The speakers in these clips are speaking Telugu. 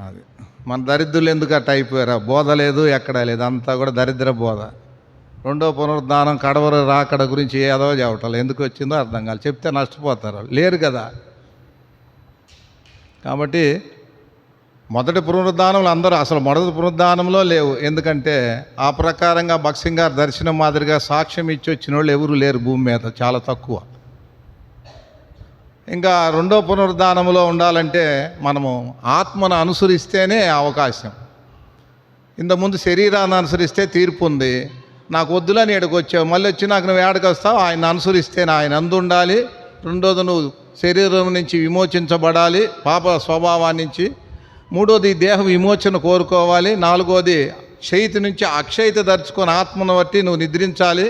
అది మన దరిద్రులు ఎందుకు అట్ట అయిపోయారా? బోధ లేదు, ఎక్కడా లేదు, అంతా కూడా దరిద్ర బోధ. రెండో పునరుద్ధానం కడవర రాకడ గురించి ఏదో చెప్పటం ఎందుకు వచ్చిందో అర్థం కాదు. చెప్తే నష్టపోతారు, లేరు కదా. కాబట్టి మొదటి పునరుద్ధానంలో అందరూ అసలు మొదటి పునరుద్ధానంలో లేవు. ఎందుకంటే ఆ ప్రకారంగా భక్సింగ్ గారు దర్శనం మాదిరిగా సాక్ష్యం ఇచ్చి వచ్చిన వాళ్ళు ఎవరు లేరు భూమి మీద, చాలా తక్కువ. ఇంకా రెండో పునరుద్ధానంలో ఉండాలంటే మనము ఆత్మను అనుసరిస్తేనే అవకాశం. ఇంతకుముందు శరీరాన్ని అనుసరిస్తే తీర్పు ఉంది. నాకు వద్దులని ఏడకు వచ్చావు, మళ్ళీ వచ్చి నాకు నువ్వు ఏడకు వస్తావు. ఆయన అనుసరిస్తే ఆయన అందు ఉండాలి. రెండోది నువ్వు శరీరం నుంచి విమోచించబడాలి, పాప స్వభావాన్ని నుంచి. మూడోది దేహ విమోచన కోరుకోవాలి. నాలుగోది క్షయిత నుంచి అక్షయిత దర్చుకొని ఆత్మను బట్టి నువ్వు నిద్రించాలి.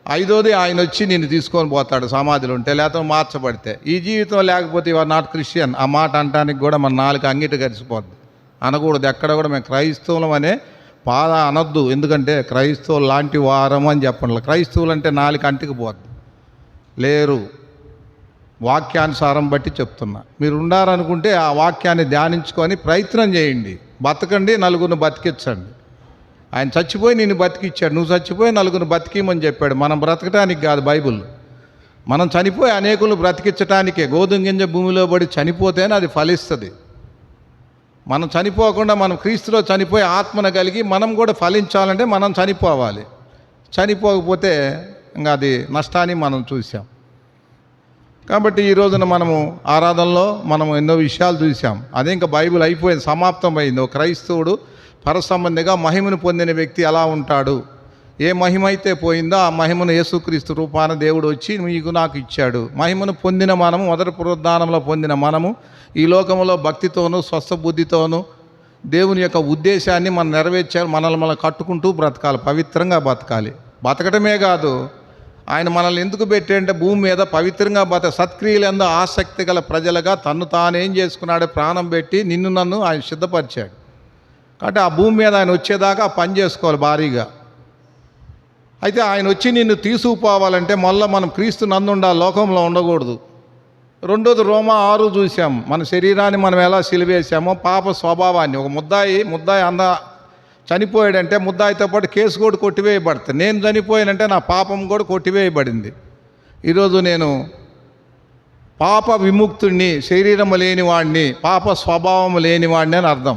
ఐదోది ఆయన వచ్చి నిన్ను తీసుకొని పోతాడు సమాధిలో ఉంటే, లేకపోతే మార్చబడితే. ఈ జీవితం లేకపోతే యు ఆర్ నాట్ క్రిస్టియన్. ఆ మాట అంటానికి కూడా మన నాలుగు అంగిట గడిచిపోద్ది, అనకూడదు. ఎక్కడ కూడా మేము క్రైస్తవులం అనే పాద అనొద్దు. ఎందుకంటే క్రైస్తవులు లాంటి వారం అని చెప్పండి. క్రైస్తవులు అంటే నాలుగు అంటికి పోద్ది, లేరు. వాక్యానుసారం బట్టి చెప్తున్నా. మీరు ఉండాలనుకుంటే ఆ వాక్యాన్ని ధ్యానించుకొని ప్రయత్నం చేయండి. బతకండి, నలుగురిని బతికించండి. ఆయన చచ్చిపోయి నిన్ను బతికిచ్చాడు, నువ్వు చచ్చిపోయి నలుగురిని బతికిమని చెప్పాడు. మనం బ్రతకటానికి కాదు బైబుల్, మనం చనిపోయి అనేకులు బ్రతికించటానికే. గోధుమ గింజ భూమిలో పడి చనిపోతేనే అది ఫలిస్తుంది. మనం చనిపోకుండా మనం క్రీస్తులో చనిపోయి ఆత్మను కలిగి మనం కూడా ఫలించాలంటే మనం చనిపోవాలి. చనిపోకపోతే ఇంకా అది నష్టాన్ని మనం చూసాం. కాబట్టి ఈ రోజున మనము ఆరాధనలో మనం ఎన్నో విషయాలు చూసాం. అదే ఇంకా బైబిల్ అయిపోయింది, సమాప్తం అయింది. ఒక క్రైస్తవుడు పరసంబంధిగా మహిమను పొందిన వ్యక్తి ఎలా ఉంటాడు? ఏ మహిమ అయితే పోయిందో ఆ మహిమను యేసుక్రీస్తు రూపాన దేవుడు వచ్చి మీకు నాకు ఇచ్చాడు. మహిమను పొందిన మనము, మొదటి పునరుద్ధానంలో పొందిన మనము ఈ లోకంలో భక్తితోనూ స్వస్థ బుద్ధితోనూ దేవుని యొక్క ఉద్దేశాన్ని మనం నెరవేర్చాలి. మనల్ని కట్టుకుంటూ బ్రతకాలి, పవిత్రంగా బతకాలి. బతకటమే కాదు, ఆయన మనల్ని ఎందుకు పెట్టాడంటే భూమి మీద పవిత్రంగా సత్క్రియలందు ఆసక్తి గల ప్రజలుగా తను తానేం చేసుకున్నాడు, ప్రాణం పెట్టి నిన్ను నన్ను ఆయన సిద్ధపరిచాడు. కాబట్టి ఆ భూమి మీద ఆయన వచ్చేదాకా పని చేసుకోవాలి భారీగా. అయితే ఆయన వచ్చి నిన్ను తీసుకుపోవాలంటే మళ్ళీ మనం క్రీస్తు నందు ఉండాలి, లోకంలో ఉండకూడదు. రెండోది రోమా 6 చూసాం. మన శరీరాన్ని మనం ఎలా సిలివేసామో పాప స్వభావాన్ని. ఒక ముద్దాయి చనిపోయాడంటే ముద్దాయితో పాటు కేసు కూడా కొట్టివేయబడుతుంది. నేను చనిపోయానంటే నా పాపం కూడా కొట్టివేయబడింది. ఈరోజు నేను పాప విముక్తుడిని, శరీరము లేనివాడిని, పాప స్వభావం లేనివాడిని అని అర్థం.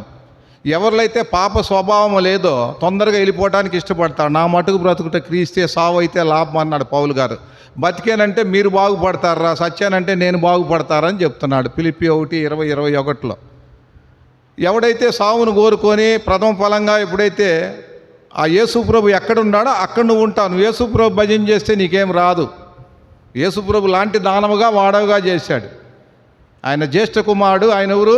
ఎవరిలైతే పాప స్వభావం లేదో తొందరగా వెళ్ళిపోవడానికి ఇష్టపడతాడు. నా మటుకు బ్రతుకుట క్రీస్తే, సావు అయితే లాభం అన్నాడు పౌలు గారు. బతికేనంటే మీరు బాగుపడతారా, సత్యానంటే నేను బాగుపడతారా అని చెప్తున్నాడు ఫిలిప్పీ 1:20-21. ఎవడైతే సావును కోరుకొని ప్రథమ ఫలంగా ఎప్పుడైతే ఆ యేసుప్రభు ఎక్కడున్నాడో అక్కడ నువ్వు ఉంటావు. నువ్వు యేసుప్రభు భజన చేస్తే నీకేం రాదు. యేసుప్రభు లాంటి దానముగా వాడవుగా చేశాడు. ఆయన జ్యేష్ఠ కుమారుడు. ఆయన ఎవరు?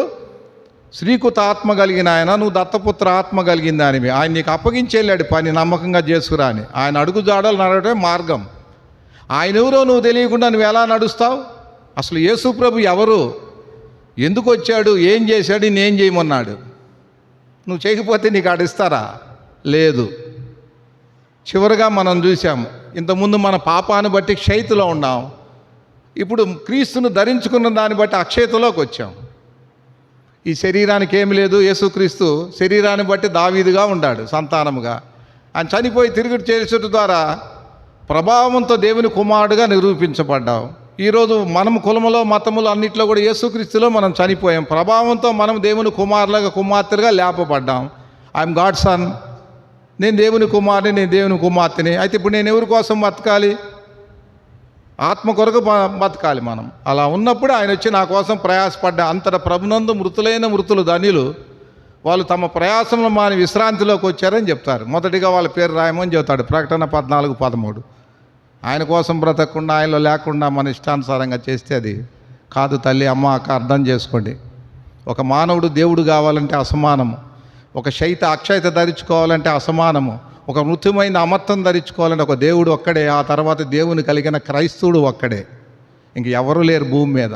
శ్రీకృత ఆత్మ కలిగిన ఆయన. నువ్వు దత్తపుత్ర ఆత్మ కలిగింది దానివి. ఆయన నీకు అప్పగించి వెళ్ళాడు పని, నమ్మకంగా చేసుకురా అని. ఆయన అడుగు జాడలు నడవటమే మార్గం. ఆయన ఎవరో నువ్వు తెలియకుండా నువ్వు ఎలా నడుస్తావు? అసలు యేసుప్రభు ఎవరు, ఎందుకు వచ్చాడు, ఏం చేశాడు, నేనేం చేయమన్నాడు? నువ్వు చేయకపోతే నీకు ఆడిస్తారా? లేదు. చివరిగా మనం చూసాం, ఇంతకుముందు మన పాపాన్ని బట్టి క్షయితలో ఉన్నాం. ఇప్పుడు క్రీస్తును ధరించుకున్న దాన్ని బట్టి అక్షయతలోకి వచ్చాం. ఈ శరీరానికి ఏమి లేదు. యేసుక్రీస్తు శరీరాన్ని బట్టి దావీదుగా ఉన్నాడు, సంతానముగా. ఆయన చనిపోయి తిరిగి చేర్చుట ద్వారా ప్రభావంతో దేవుని కుమారుడుగా నిరూపించబడ్డావు. ఈరోజు మనం కులములో మతములు అన్నింటిలో కూడా యేసుక్రీస్తులో మనం చనిపోయాం. ప్రభావంతో మనం దేవుని కుమారులుగా కుమార్తెలుగా లేపబడ్డాం. ఐఎమ్ గాడ్ సన్, నేను దేవుని కుమారుని, నేను దేవుని కుమార్తెని. అయితే ఇప్పుడు నేను ఎవరి కోసం బతకాలి? ఆత్మ కొరకు బతకాలి మనం. అలా ఉన్నప్పుడు ఆయన వచ్చి నా కోసం ప్రయాసపడ్డా. అంతటా ప్రభునందు మృతులైన మృతులు ధన్యులు, వాళ్ళు తమ ప్రయాసంలో మాని విశ్రాంతిలోకి వచ్చారని చెప్తారు. మొదటిగా వాళ్ళ పేరు రాయమని చెబుతాడు ప్రకటన 14:13. ఆయన కోసం బ్రతకకుండా, ఆయనలో లేకుండా మన ఇష్టానుసారంగా చేస్తే అది కాదు. తల్లి, అమ్మ, అక్క, అర్థం చేసుకోండి. ఒక మానవుడు దేవుడు కావాలంటే అసమానము. ఒక అక్షయత ధరించుకోవాలంటే అసమానము. ఒక మృత్యుమైన అమర్తం ధరించుకోవాలంటే ఒక దేవుడు ఒక్కడే. ఆ తర్వాత దేవుని కలిగిన క్రైస్తవుడు ఒక్కడే, ఇంక ఎవరు లేరు భూమి మీద.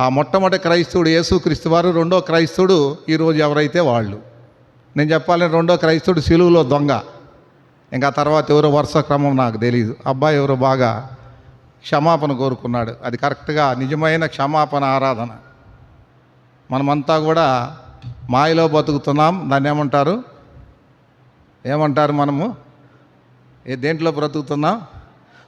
ఆ మొట్టమొదటి క్రైస్తవుడు యేసుక్రీస్తు వారు. రెండో క్రైస్తవుడు ఈరోజు ఎవరైతే వాళ్ళు. నేను చెప్పాలని రెండో క్రైస్తవుడు సిలువలో దొంగ. ఇంకా తర్వాత ఎవరో వరుస క్రమం నాకు తెలియదు. అబ్బాయి ఎవరో బాగా క్షమాపణ కోరుకున్నాడు. అది కరెక్ట్గా నిజమైన క్షమాపణ ఆరాధన. మనమంతా కూడా మాయలో బతుకుతున్నాం. దాన్ని ఏమంటారు మనము? దేంట్లో బ్రతుకుతున్నాం?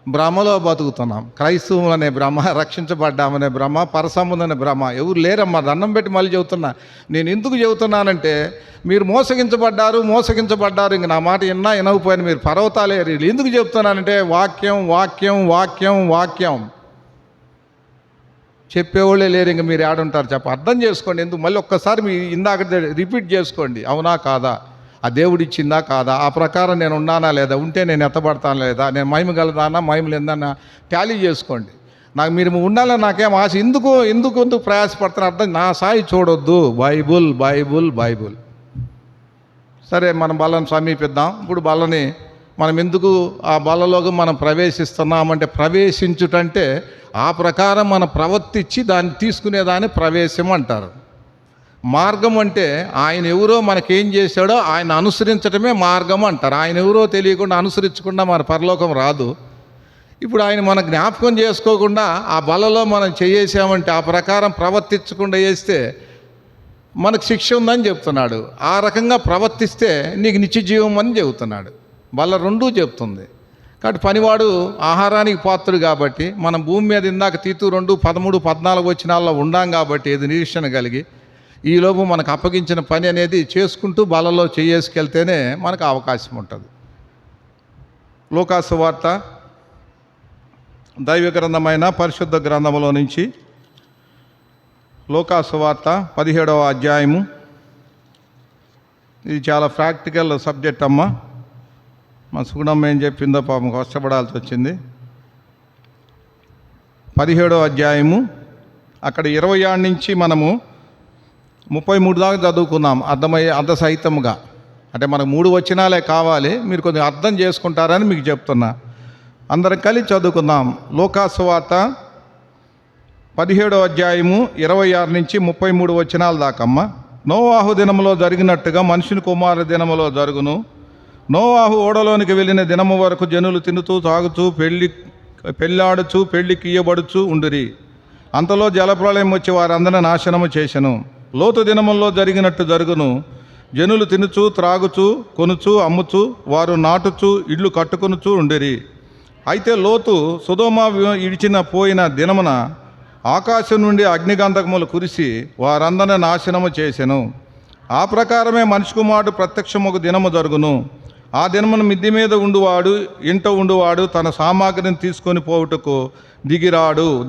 భ్రమలో బతుకుతున్నాం. క్రైస్తవం అనే భ్రమ, రక్షించబడ్డామనే భ్రమ, పరసంబంధనే భ్రమ. ఎవరు లేరమ్మా. దండం పెట్టి మళ్ళీ చెబుతున్నా. నేను ఎందుకు చెబుతున్నానంటే, మీరు మోసగించబడ్డారు. ఇంక నా మాట వినకపోయినా మీరు పర్వతాలే. ఎందుకు చెప్తున్నానంటే, వాక్యం చెప్పేవాళ్ళే లేరు. ఇంక మీరు ఏడుంటారు అర్థం చేసుకోండి. ఎందుకు మళ్ళీ ఒక్కసారి మీ ఇందాక రిపీట్ చేసుకోండి. అవునా కాదా? ఆ దేవుడు ఇచ్చిందా కాదా? ఆ ప్రకారం నేను ఉన్నానా లేదా? ఉంటే నేను ఎత్తబడతానా లేదా? నేను మహిమ గలదానా, మహిమ లేదన్నా టాలీ చేసుకోండి. మీరు ఉండాలని నాకేం ఆశ. ఎందుకు ప్రయాసపడుతున్నా అర్థం. నా సాయి చూడొద్దు. బైబుల్. సరే, మనం బల్లను సమీపిద్దాం. ఇప్పుడు బల్లని మనం ఎందుకు ఆ బల్లలోకి మనం ప్రవేశిస్తున్నామంటే, ప్రవేశించుటంటే ఆ ప్రకారం మనం ప్రవర్తించి దాన్ని తీసుకునేదాన్ని ప్రవేశం అంటారు. మార్గం అంటే ఆయన ఎవరో మనకేం చేశాడో ఆయన అనుసరించడమే మార్గం అంటారు. ఆయన ఎవరో తెలియకుండా అనుసరించకుండా మన పరలోకం రాదు. ఇప్పుడు ఆయన మన జ్ఞాపకం చేసుకోకుండా ఆ బలలో మనం చేసామంటే, ఆ ప్రకారం ప్రవర్తించకుండా చేస్తే మనకు శిక్ష ఉందని చెప్తున్నాడు. ఆ రకంగా ప్రవర్తిస్తే నీకు నిత్య జీవం అని చెబుతున్నాడు. బల్ల రెండూ చెప్తుంది. కాబట్టి పనివాడు ఆహారానికి పాత్రుడు కాబట్టి, మనం భూమి మీద ఇందాక తీతు 2, 13, 14 వచనాల్లో ఉండాం కాబట్టి, ఏది నిరీక్షణ కలిగి ఈలోపు మనకు అప్పగించిన పని అనేది చేసుకుంటూ బలలో చేసుకెళ్తేనే మనకు అవకాశం ఉంటుంది. లూకాసు వార్త దైవ గ్రంథమైన పరిశుద్ధ గ్రంథంలో నుంచి లూకాసు వార్త 17వ అధ్యాయము. ఇది చాలా ప్రాక్టికల్ సబ్జెక్ట్ అమ్మ. మా సుగుణమ్మ ఏం చెప్పిందో పాపం కష్టపడాల్సి వచ్చింది. 17వ అధ్యాయము అక్కడ 20 నుంచి మనము 33 దాకా చదువుకున్నాం. అర్థసహితంగా. అంటే మనకు 3 వచనాలే కావాలి. మీరు కొద్దిగా అర్థం చేసుకుంటారని మీకు చెప్తున్నా. అందరం కలిసి చదువుకుందాం. లూకాసు వార్త 17వ అధ్యాయము 26 నుంచి 33 వచనాల దాకమ్మ. నోవాహు దినములో జరిగినట్టుగా మనుషుని కుమారు దినములో జరుగును. నోవాహు ఓడలోనికి వెళ్ళిన దినము వరకు జనులు తినుతూ తాగుతూ పెళ్ళాడుచు పెళ్ళికి ఇయ్యబడుచు ఉండిరి. అంతలో జలప్రళయం వచ్చి వారందరిని నాశనము చేసెను. లోతు దినముల్లో జరిగినట్టు జరుగును. జనులు తినుచు త్రాగుచు కొనుచు అమ్ముచు వారు నాటుచు ఇళ్ళు కట్టుకొనుచు ఉండిరి. అయితే లోతు సొదొమ ఇడిచిన పోయిన దినమున ఆకాశం నుండి అగ్నిగంధకములు కురిసి వారందరిని నాశనము చేసెను. ఆ ప్రకారమే మనిషి కుమారుడు ప్రత్యక్షముకు దినము జరుగును. ఆ దినమును మిద్ది మీద ఇంట ఉండువాడు తన సామాగ్రిని తీసుకొని పోవుటకు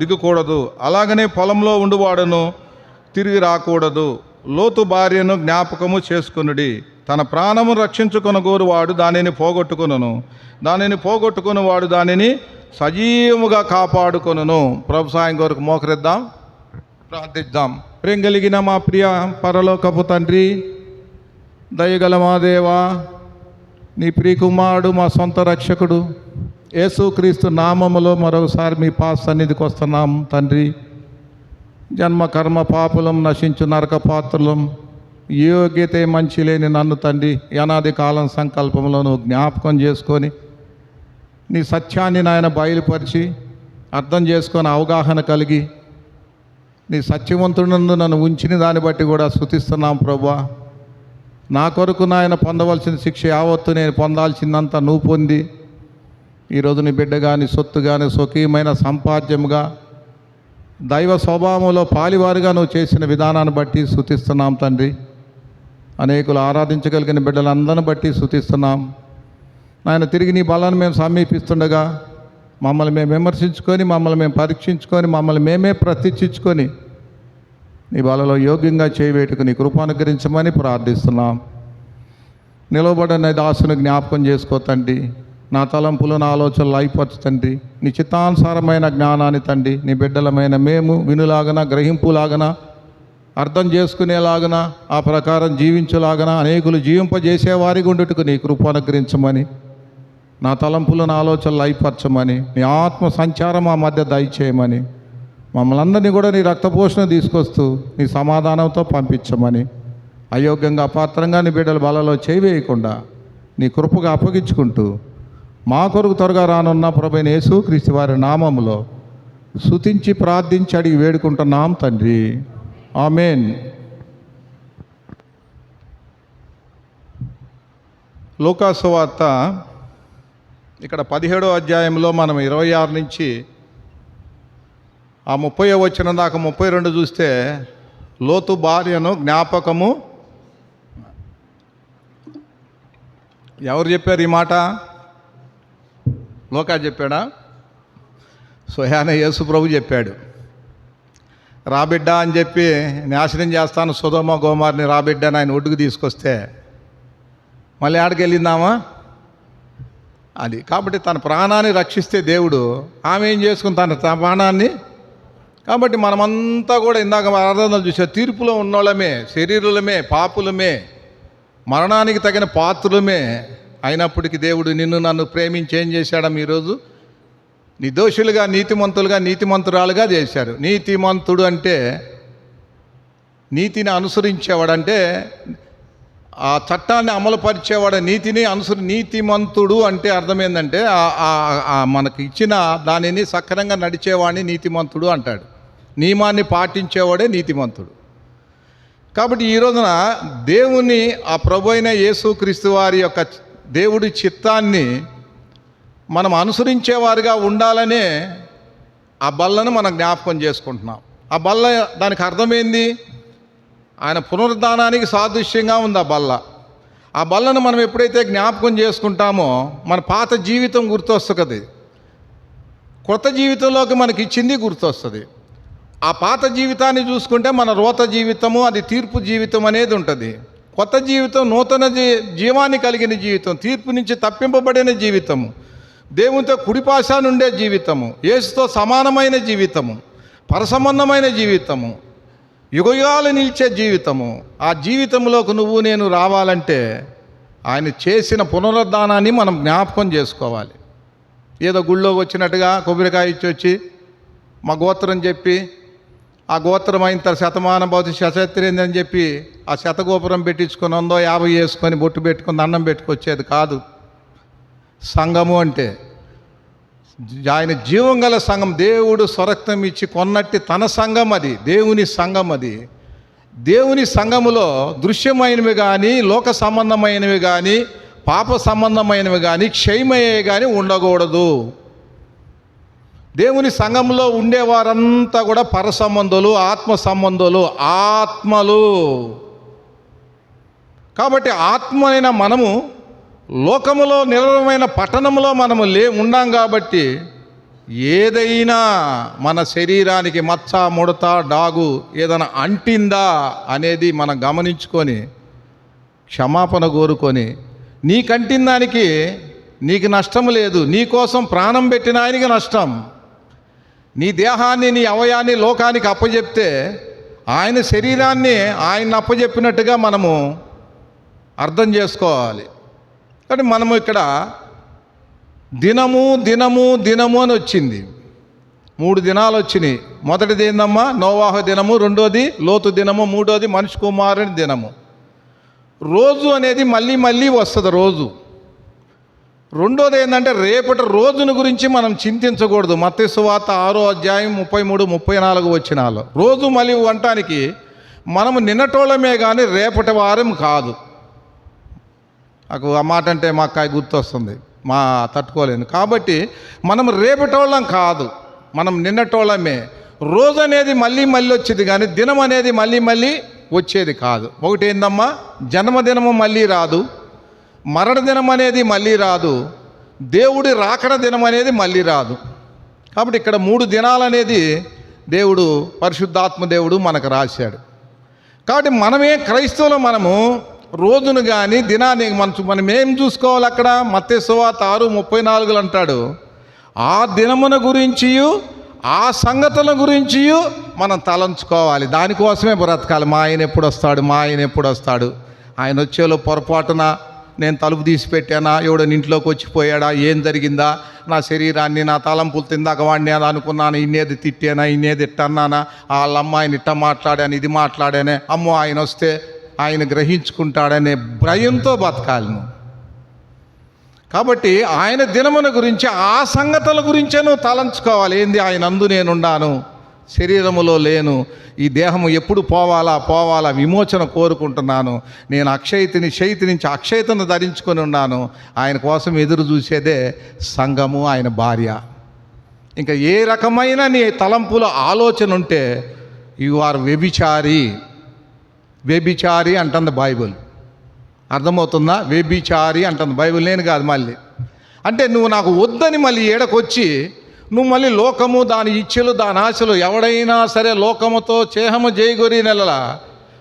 దిగకూడదు. అలాగనే పొలంలో ఉండువాడును తిరిగి రాకూడదు. లోతు భార్యను జ్ఞాపకము చేసుకొనుడి. తన ప్రాణము రక్షించుకొనగోరువాడు దానిని పోగొట్టుకొనును. దానిని పోగొట్టుకున్నవాడు దానిని సజీవముగా కాపాడుకొనును. ప్రభు సాయం కొరకు మోకరిద్దాం, ప్రార్థిద్దాం. ప్రేమ కలిగిన మా ప్రియ పరలోకపు తండ్రి, దయగల మా దేవా, నీ ప్రియకుమారుడు మా సొంత రక్షకుడు యేసుక్రీస్తు నామములో మరొకసారి మీ పాద సన్నిధికి వస్తున్నాం తండ్రి. జన్మ కర్మ పాపులం, నశించు నరక పాత్రలం, యోగ్యతే మంచి లేని నన్ను తండ్రి అనాది కాలం సంకల్పంలో నువ్వు జ్ఞాపకం చేసుకొని నీ సత్యాన్ని నాయన బయలుపరిచి అర్థం చేసుకొని అవగాహన కలిగి నీ సత్యవంతుడు నన్ను ఉంచిన దాన్ని బట్టి కూడా స్తుతిస్తున్నాం ప్రభువా. నా కొరకు నాయన పొందవలసిన శిక్ష యావత్తు నేను పొందాల్సిందంతా నువ్వు పొంది ఈరోజు నీ బిడ్డ కానీ సొత్తు కానీ స్వకీయమైన సంపాద్యముగా దైవ స్వభావంలో పాలివారుగా నువ్వు చేసిన విధానాన్ని బట్టి స్తుతిస్తున్నాం తండ్రి. అనేకులు ఆరాధించగలిగిన బిడ్డలందరిని బట్టి స్తుతిస్తున్నాం నాయన. తిరిగి నీ బలాన్ని మేము సమీపిస్తుండగా మమ్మల్ని మేము విమర్శించుకొని, మమ్మల్ని మేము పరీక్షించుకొని, మమ్మల్ని మేమే ప్రతిష్ఠించుకొని నీ బలలో యోగ్యంగా చేయవేటుకు నీ కృపానుగ్రహించమని ప్రార్థిస్తున్నాం. నిలవబడిన దాసుని జ్ఞాపకం చేసుకో తండ్రి. నా తలంపులు నా ఆలోచనలు అయిపోవచ్చు తండ్రి. నీ చిత్తానుసారమైన జ్ఞానాన్ని తండ్రి నీ బిడ్డలమైన మేము వినులాగన, గ్రహింపులాగన, అర్థం చేసుకునేలాగన, ఆ ప్రకారం జీవించులాగన, అనేకులు జీవింపజేసేవారికి ఉండుటకు నీ కృపానుగ్రహించమని, నా తలంపులు నా ఆలోచనలు అయిపరచమని, నీ ఆత్మ సంచారం మా మధ్య దయచేయమని, మమ్మల్ని అందరినీ కూడా నీ రక్తపోషణ తీసుకొస్తూ నీ సమాధానంతో పంపించమని, అయోగ్యంగా అపాత్రంగా నీ బిడ్డల బలలో చేయవేయకుండా నీ కృపగా అప్పగించుకుంటూ మా కొరకు త్వరగా రానున్న ప్రభువైన యేసుక్రీస్తు వారి నామములో స్తుతించి ప్రార్థించి అడిగి వేడుకుంటున్నాం తండ్రి. ఆమేన్. లూకాసు వార్త ఇక్కడ 17వ అధ్యాయంలో మనం 26 నుంచి ఆ 30వ వచనం దాకా 32 చూస్తే లోతు భార్యను జ్ఞాపకము. ఎవరు చెప్పారు ఈ మాట? లోకా చెప్పాడా? స్వయాన యేసు ప్రభు చెప్పాడు. రాబిడ్డ అని చెప్పి నాశనం చేస్తాను సొదొమ గోమోరని రాబిడ్డ అని ఆయన ఒడ్డుకు తీసుకొస్తే మళ్ళీ ఆడికి వెళ్ళిందామా? అది కాబట్టి తన ప్రాణాన్ని రక్షిస్తే దేవుడు, ఆమె ఏం చేసుకుని తన ప్రాణాన్ని. కాబట్టి మనమంతా కూడా ఇందాక ఆరాధనలు చూసే తీర్పులో ఉన్నోళ్ళమే, శరీరులమే, పాపులమే, మరణానికి తగిన పాత్రులమే. అయినప్పటికీ దేవుడు నిన్ను నన్ను ప్రేమించి ఏం చేశాడమ్మ ఈరోజు? నిర్దోషులుగా నీతిమంతులుగా నీతిమంతురాలుగా చేశారు. నీతిమంతుడు అంటే నీతిని అనుసరించేవాడంటే ఆ చట్టాన్ని అమలుపరిచేవాడు. నీతిమంతుడు అంటే అర్థం ఏంటంటే మనకు ఇచ్చిన దానిని సక్రమంగా నడిచేవాడిని నీతిమంతుడు అంటాడు. నియమాన్ని పాటించేవాడే నీతిమంతుడు. కాబట్టి ఈ రోజున దేవుని ఆ ప్రభు అయిన యేసుక్రీస్తు వారి యొక్క దేవుడి చిత్తాన్ని మనం అనుసరించేవారుగా ఉండాలనే ఆ బల్లను మనం జ్ఞాపకం చేసుకుంటున్నాం. ఆ బల్ల దానికి అర్థమైంది, ఆయన పునరుద్ధానానికి సాదృశ్యంగా ఉంది ఆ బల్ల. ఆ బల్లను మనం ఎప్పుడైతే జ్ఞాపకం చేసుకుంటామో మన పాత జీవితం గుర్తొస్తుంది, కొత్త జీవితంలోకి మనకి ఇచ్చింది గుర్తొస్తుంది. ఆ పాత జీవితాన్ని చూసుకుంటే మన రోత జీవితము, అది తీర్పు జీవితం అనేది ఉంటుంది. కొత్త జీవితం నూతన జీవాన్ని కలిగిన జీవితం, తీర్పు నుంచి తప్పింపబడిన జీవితము, దేవునితో కుడిపాశాన ఉండే జీవితము, యేసుతో సమానమైన జీవితము, పరసంబంధమైన జీవితము, యుగయుగాలు నిలిచే జీవితము. ఆ జీవితంలోకి నువ్వు నేను రావాలంటే ఆయన చేసిన పునరుద్ధానాన్ని మనం జ్ఞాపకం చేసుకోవాలి. ఏదో గుళ్ళో వచ్చినట్టుగా కొబ్బరికాయ ఇచ్చి వచ్చి మా గోత్రం చెప్పి ఆ గోత్రం అయిన తర్వాత శతమాన భవతి శతేంద్రి అని చెప్పి ఆ శతగోపురం పెట్టించుకొని 150 వేసుకొని బొట్టు పెట్టుకొని దండం పెట్టుకొచ్చేది కాదు. సంఘము అంటే ఆయన జీవం గల సంఘం, దేవుడు స్వరక్తం ఇచ్చి కొన్నట్టి తన సంఘం అది, దేవుని సంఘం అది. దేవుని సంఘములో దృశ్యమైనవి కానీ, లోక సంబంధమైనవి కానీ, పాప సంబంధమైనవి కానీ, క్షయమయ్యే కానీ ఉండకూడదు. దేవుని సంఘంలో ఉండేవారంతా కూడా పర సంబంధులు, ఆత్మ సంబంధులు, ఆత్మలు. కాబట్టి ఆత్మ అయిన మనము లోకములో నిలవమైన పట్టణంలో మనము ఉన్నాం. కాబట్టి ఏదైనా మన శరీరానికి మచ్చ, ముడత, డాగు ఏదైనా అంటిందా అనేది మనం గమనించుకొని క్షమాపణ కోరుకొని, నీకంటిన దానికి నీకు నష్టం లేదు, నీ కోసం ప్రాణం పెట్టిన ఆయనకి నష్టం. నీ దేహాన్ని, నీ అవయాన్ని లోకానికి అప్పచెప్తే ఆయన శరీరాన్ని ఆయన అప్పచెప్పినట్టుగా మనము అర్థం చేసుకోవాలి. కానీ మనము ఇక్కడ దినము దినము దినము అని వచ్చింది, 3 దినాలు వచ్చినాయి. మొదటిది ఏందమ్మా? నోవాహు దినము, రెండోది లోతు దినము, మూడోది మనిషి కుమారుని దినము. రోజు అనేది మళ్ళీ మళ్ళీ వస్తుంది రోజు. రెండోది ఏంటంటే రేపటి రోజును గురించి మనం చింతించకూడదు. మత్తయి సువార్త 6వ అధ్యాయం 33, 34 వచనాలు. రోజు మళ్ళీ వంటానికి మనము నిన్నటోళ్ళమే కానీ రేపటి వారం కాదు. నాకు ఆ మాట అంటే మా అక్కాయి గుర్తొస్తుంది, మా తట్టుకోలేను. కాబట్టి మనం రేపటోళ్ళం కాదు, మనం నిన్నటోళ్ళమే. రోజు అనేది మళ్ళీ మళ్ళీ వచ్చేది కానీ దినం అనేది మళ్ళీ మళ్ళీ వచ్చేది కాదు. ఒకటి ఏందమ్మా? జన్మదినము మళ్ళీ రాదు, మరణ దినం అనేది మళ్ళీ రాదు, దేవుడి రాకడ దినం అనేది మళ్ళీ రాదు. కాబట్టి ఇక్కడ 3 దినాలు అనేది దేవుడు, పరిశుద్ధాత్మ దేవుడు మనకు రాశాడు. కాబట్టి మనమే క్రైస్తవులు, మనము రోజును కానీ దినాన్ని మనం ఏం చూసుకోవాలి? అక్కడ మత్తయి సువార్త 6:34 అంటాడు, ఆ దినమున గురించి ఆ సంగతుల గురించి మనం తలంచుకోవాలి. దానికోసమే బ్రతకాలి. మా ఆయన ఎప్పుడు వస్తాడు, మా ఆయన ఎప్పుడు వస్తాడు, ఆయన వచ్చేలో పొరపాటున నేను తలుపు తీసి పెట్టానా, ఎవడో ఇంట్లోకి వచ్చిపోయాడా, ఏం జరిగిందా, నా శరీరాన్ని, నా తలంపులు తిందాక వాడిని అని అనుకున్నాను, ఇన్నేది తిట్టానా, ఇన్నేది ఇట్టన్నానా, వాళ్ళ అమ్మాయిని ఇట్ట మాట్లాడాను, ఇది మాట్లాడానే, అమ్మో ఆయన వస్తే ఆయన గ్రహించుకుంటాడనే భయంతో బతకాలి నువ్వు. కాబట్టి ఆయన దినమున గురించి ఆ సంగతుల గురించే నువ్వు తలంచుకోవాలి. ఏంది? ఆయన అందు నేనున్నాను, శరీరములో లేను, ఈ దేహము ఎప్పుడు పోవాలా విమోచన కోరుకుంటున్నాను. నేను శైతి నుంచి అక్షయతను ధరించుకొని ఉన్నాను. ఆయన కోసం ఎదురు చూసేదే సంఘము, ఆయన భార్య. ఇంకా ఏ రకమైన నీ తలంపుల ఆలోచన ఉంటే యు ఆర్ వ్యభిచారి అంటుంది బైబిల్. అర్థమవుతుందా? వ్యభిచారి అంటుంది బైబిల్, నేను కాదు. మళ్ళీ అంటే నువ్వు నాకు వద్దని మళ్ళీ ఏడకొచ్చి నువ్వు మళ్ళీ లోకము, దాని ఇచ్చలు, దాని ఆశలు, ఎవడైనా సరే లోకముతో చేహము చేయగొరి నెలలా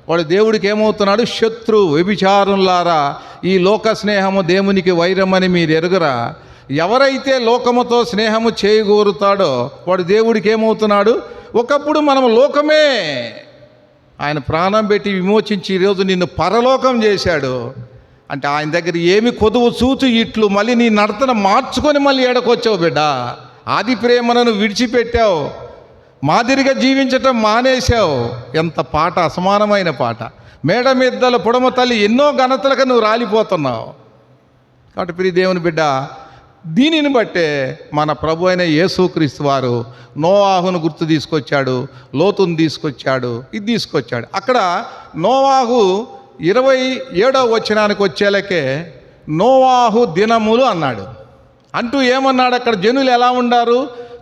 వాడు దేవుడికి ఏమవుతున్నాడు? శత్రువు. వ్యభిచారులారా, ఈ లోక స్నేహము దేవునికి వైరమని మీరు ఎరుగరా? ఎవరైతే లోకముతో స్నేహము చేయగోరుతాడో వాడు దేవుడికి ఏమవుతున్నాడు? ఒకప్పుడు మనం లోకమే, ఆయన ప్రాణం పెట్టి విమోచించి ఈరోజు నిన్ను పరలోకం చేశాడు. అంటే ఆయన దగ్గర ఏమి కొదువు చూచు ఇట్లు మళ్ళీ నీ నడతన మార్చుకొని మళ్ళీ ఏడకొచ్చావు బిడ్డ. ఆది ప్రేమను విడిచిపెట్టావు, మాదిరిగా జీవించటం మానేశావు. ఎంత పాట, అసమానమైన పాట. మేడ మిద్దల పుడమ తల్లి ఎన్నో ఘనతలకు నువ్వు రాలిపోతున్నావు. కాబట్టి ప్రియ దేవుని బిడ్డ, దీనిని బట్టే మన ప్రభు అయిన యేసుక్రీస్తు వారు నోవాహును గుర్తు తీసుకొచ్చాడు, లోతును తీసుకొచ్చాడు, ఇది తీసుకొచ్చాడు. అక్కడ నోవాహు 27వ వచనానికి వచ్చేలకే నోవాహు దినములు అన్నాడు. అంటూ ఏమన్నాడు అక్కడ? జనులు ఎలా ఉండారు?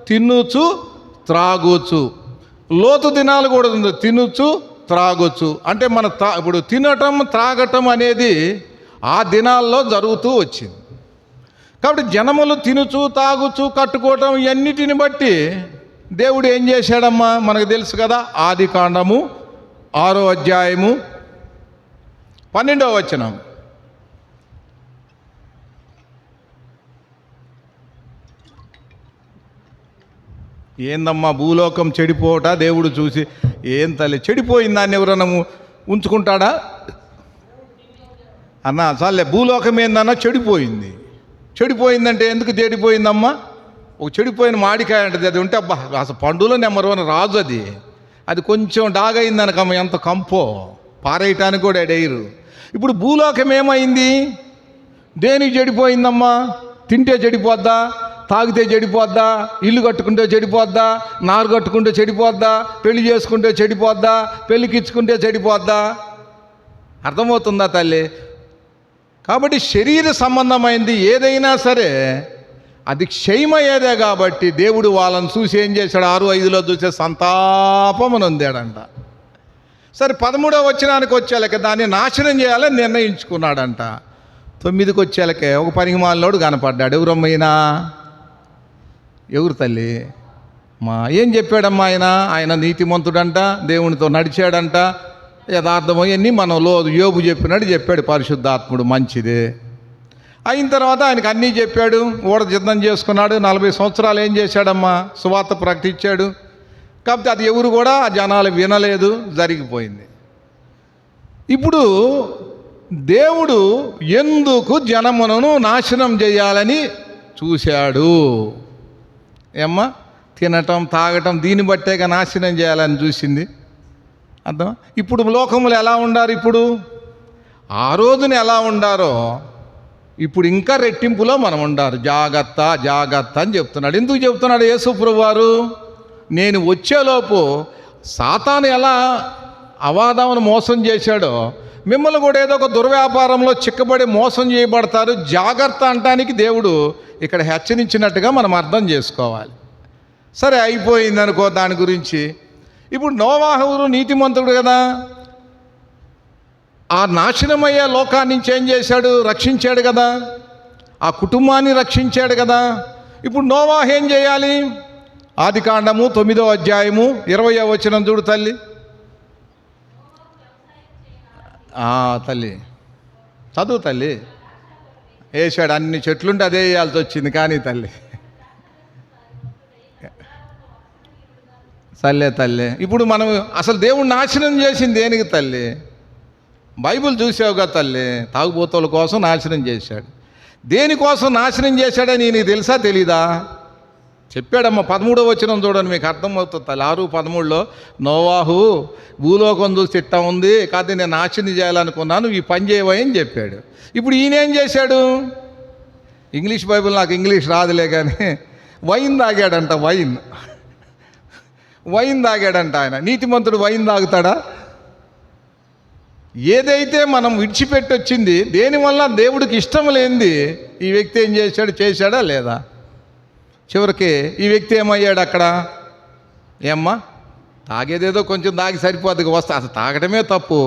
తినుచు త్రాగుచు. లోతు దినాలు కూడా ఉంది, తినుచు త్రాగొచ్చు. అంటే ఇప్పుడు తినటం త్రాగటం అనేది ఆ దినాల్లో జరుగుతూ వచ్చింది. కాబట్టి జనములు తినుచు తాగుచు కట్టుకోవటం ఇవన్నిటిని బట్టి దేవుడు ఏం చేశాడమ్మా? మనకు తెలుసు కదా. ఆదికాండము 6వ అధ్యాయము 12వ వచనం. ఏందమ్మా భూలోకం చెడిపోవట దేవుడు చూసి? ఏం తల్లి చెడిపోయింది, దాన్ని ఎవరన్నా ఉంచుకుంటాడా అన్నా? చాలే, భూలోకం ఏందన్నా చెడిపోయింది. చెడిపోయిందంటే ఎందుకు చెడిపోయిందమ్మా? ఒక చెడిపోయిన మాడికాయ అంటది, అది ఉంటే అబ్బా అసలు పండులో నెంబర్ 1 రాజు. అది కొంచెం డాగైందనకమ్మ ఎంత కంపో, పారేయటానికి కూడా ఎడేయరు. ఇప్పుడు భూలోకం ఏమైంది? దేనికి చెడిపోయిందమ్మా? తింటే చెడిపోద్దా? తాగితే చెడిపోద్దా? ఇల్లు కట్టుకుంటే చెడిపోద్దా? నారు కట్టుకుంటే చెడిపోద్దా? పెళ్లి చేసుకుంటే చెడిపోద్దా? పెళ్ళికిచ్చుకుంటే చెడిపోద్దా? అర్థమవుతుందా తల్లి? కాబట్టి శరీర సంబంధమైంది ఏదైనా సరే అది క్షయమయ్యేదే. కాబట్టి దేవుడు వాళ్ళని చూసి ఏం చేశాడు? 6:5లో చూసే సంతాపమును పొందాడంట. సరే 13వ వచనానికి వచ్చేలకే దాన్ని నాశనం చేయాలని నిర్ణయించుకున్నాడంట. 9కి వచ్చేలకే ఒక పనికిమాలినోడు కనపడ్డాడు. ఎవరమ్మైనా? ఎవరు తల్లి? ఏం చెప్పాడమ్మా ఆయన నీతిమంతుడంట, దేవునితో నడిచాడంట, యథార్థమో అన్నీ మనం యోబు చెప్పినట్టు చెప్పాడు పరిశుద్ధాత్ముడు. మంచిదే. అయిన తర్వాత ఆయనకు అన్నీ చెప్పాడు. సిద్ధం చేసుకున్నాడు. 40 సంవత్సరాలు ఏం చేశాడమ్మా? సువార్త ప్రకటించాడు. కాకపోతే అది ఎవరు కూడా ఆ జనాలు వినలేదు, జరిగిపోయింది. ఇప్పుడు దేవుడు ఎందుకు జనమును నాశనం చేయాలని చూశాడు? ఏమ్మా? తినటం తాగటం దీన్ని బట్టేగా నాశనం చేయాలని చూసింది. అర్థం? ఇప్పుడు లోకములు ఎలా ఉండారు? ఇప్పుడు ఆ రోజున ఎలా ఉండారో ఇప్పుడు ఇంకా రెట్టింపులో మనం ఉండారు. జాగ్రత్త జాగ్రత్త అని చెప్తున్నాడు. ఎందుకు చెప్తున్నాడు యేసు ప్రభువారు? నేను వచ్చేలోపు సాతాను ఎలా అవాదమును మోసం చేశాడో మిమ్మల్ని కూడా ఏదో ఒక దుర్వ్యాపారంలో చిక్కబడి మోసం చేయబడతారు, జాగ్రత్త అంటానికి దేవుడు ఇక్కడ హెచ్చరించినట్టుగా మనం అర్థం చేసుకోవాలి. సరే, అయిపోయిందనుకో దాని గురించి. ఇప్పుడు నోవాహు నీతిమంతుడు కదా, ఆ నాశనమయ్యే లోకాన్ని నుంచి ఏం చేశాడు? రక్షించాడు కదా, ఆ కుటుంబాన్ని రక్షించాడు కదా. ఇప్పుడు నోవాహు ఏం చేయాలి? ఆదికాండము 9వ అధ్యాయము 20వ వచనం చూడు తల్లి. తల్లి చదువు తల్లి. వేసాడు, అన్ని చెట్లుంటే అదే వేయాల్సి వచ్చింది. కానీ తల్లి తల్లి ఇప్పుడు మనం అసలు దేవుడు నాశనం చేసింది దేనికి తల్లి? బైబిల్ చూసావుగా తల్లి, తాగుబోతుల కోసం నాశనం చేశాడు. దేనికోసం నాశనం చేశాడని నీకు తెలుసా తెలీదా? చెప్పాడమ్మా. 13వ వచనం చూడండి, మీకు అర్థమవుతుంది తల్లి. 6:13లో నోవాహు భూలోకం చూసి తిట్టా ఉంది, కాదు నేను నాశనం చేయాలనుకున్నాను, ఈ పని చేయవని చెప్పాడు. ఇప్పుడు ఈయనేం చేశాడు? ఇంగ్లీష్ బైబిల్, నాకు ఇంగ్లీష్ రాదులే కానీ వైన్ తాగాడంట. వైన్ తాగాడంట ఆయన. నీతిమంతుడు వైన్ తాగుతాడా? ఏదైతే మనం విడిచిపెట్టి వచ్చింది, దేనివల్ల దేవుడికి ఇష్టం లేనిది ఈ వ్యక్తి ఏం చేశాడా లేదా? చివరికి ఈ వ్యక్తి ఏమయ్యాడు అక్కడ? ఏమ్మా, తాగేదేదో కొంచెం తాగి సరిపోద్ది, వస్తే అసలు తాగడమే తప్పు.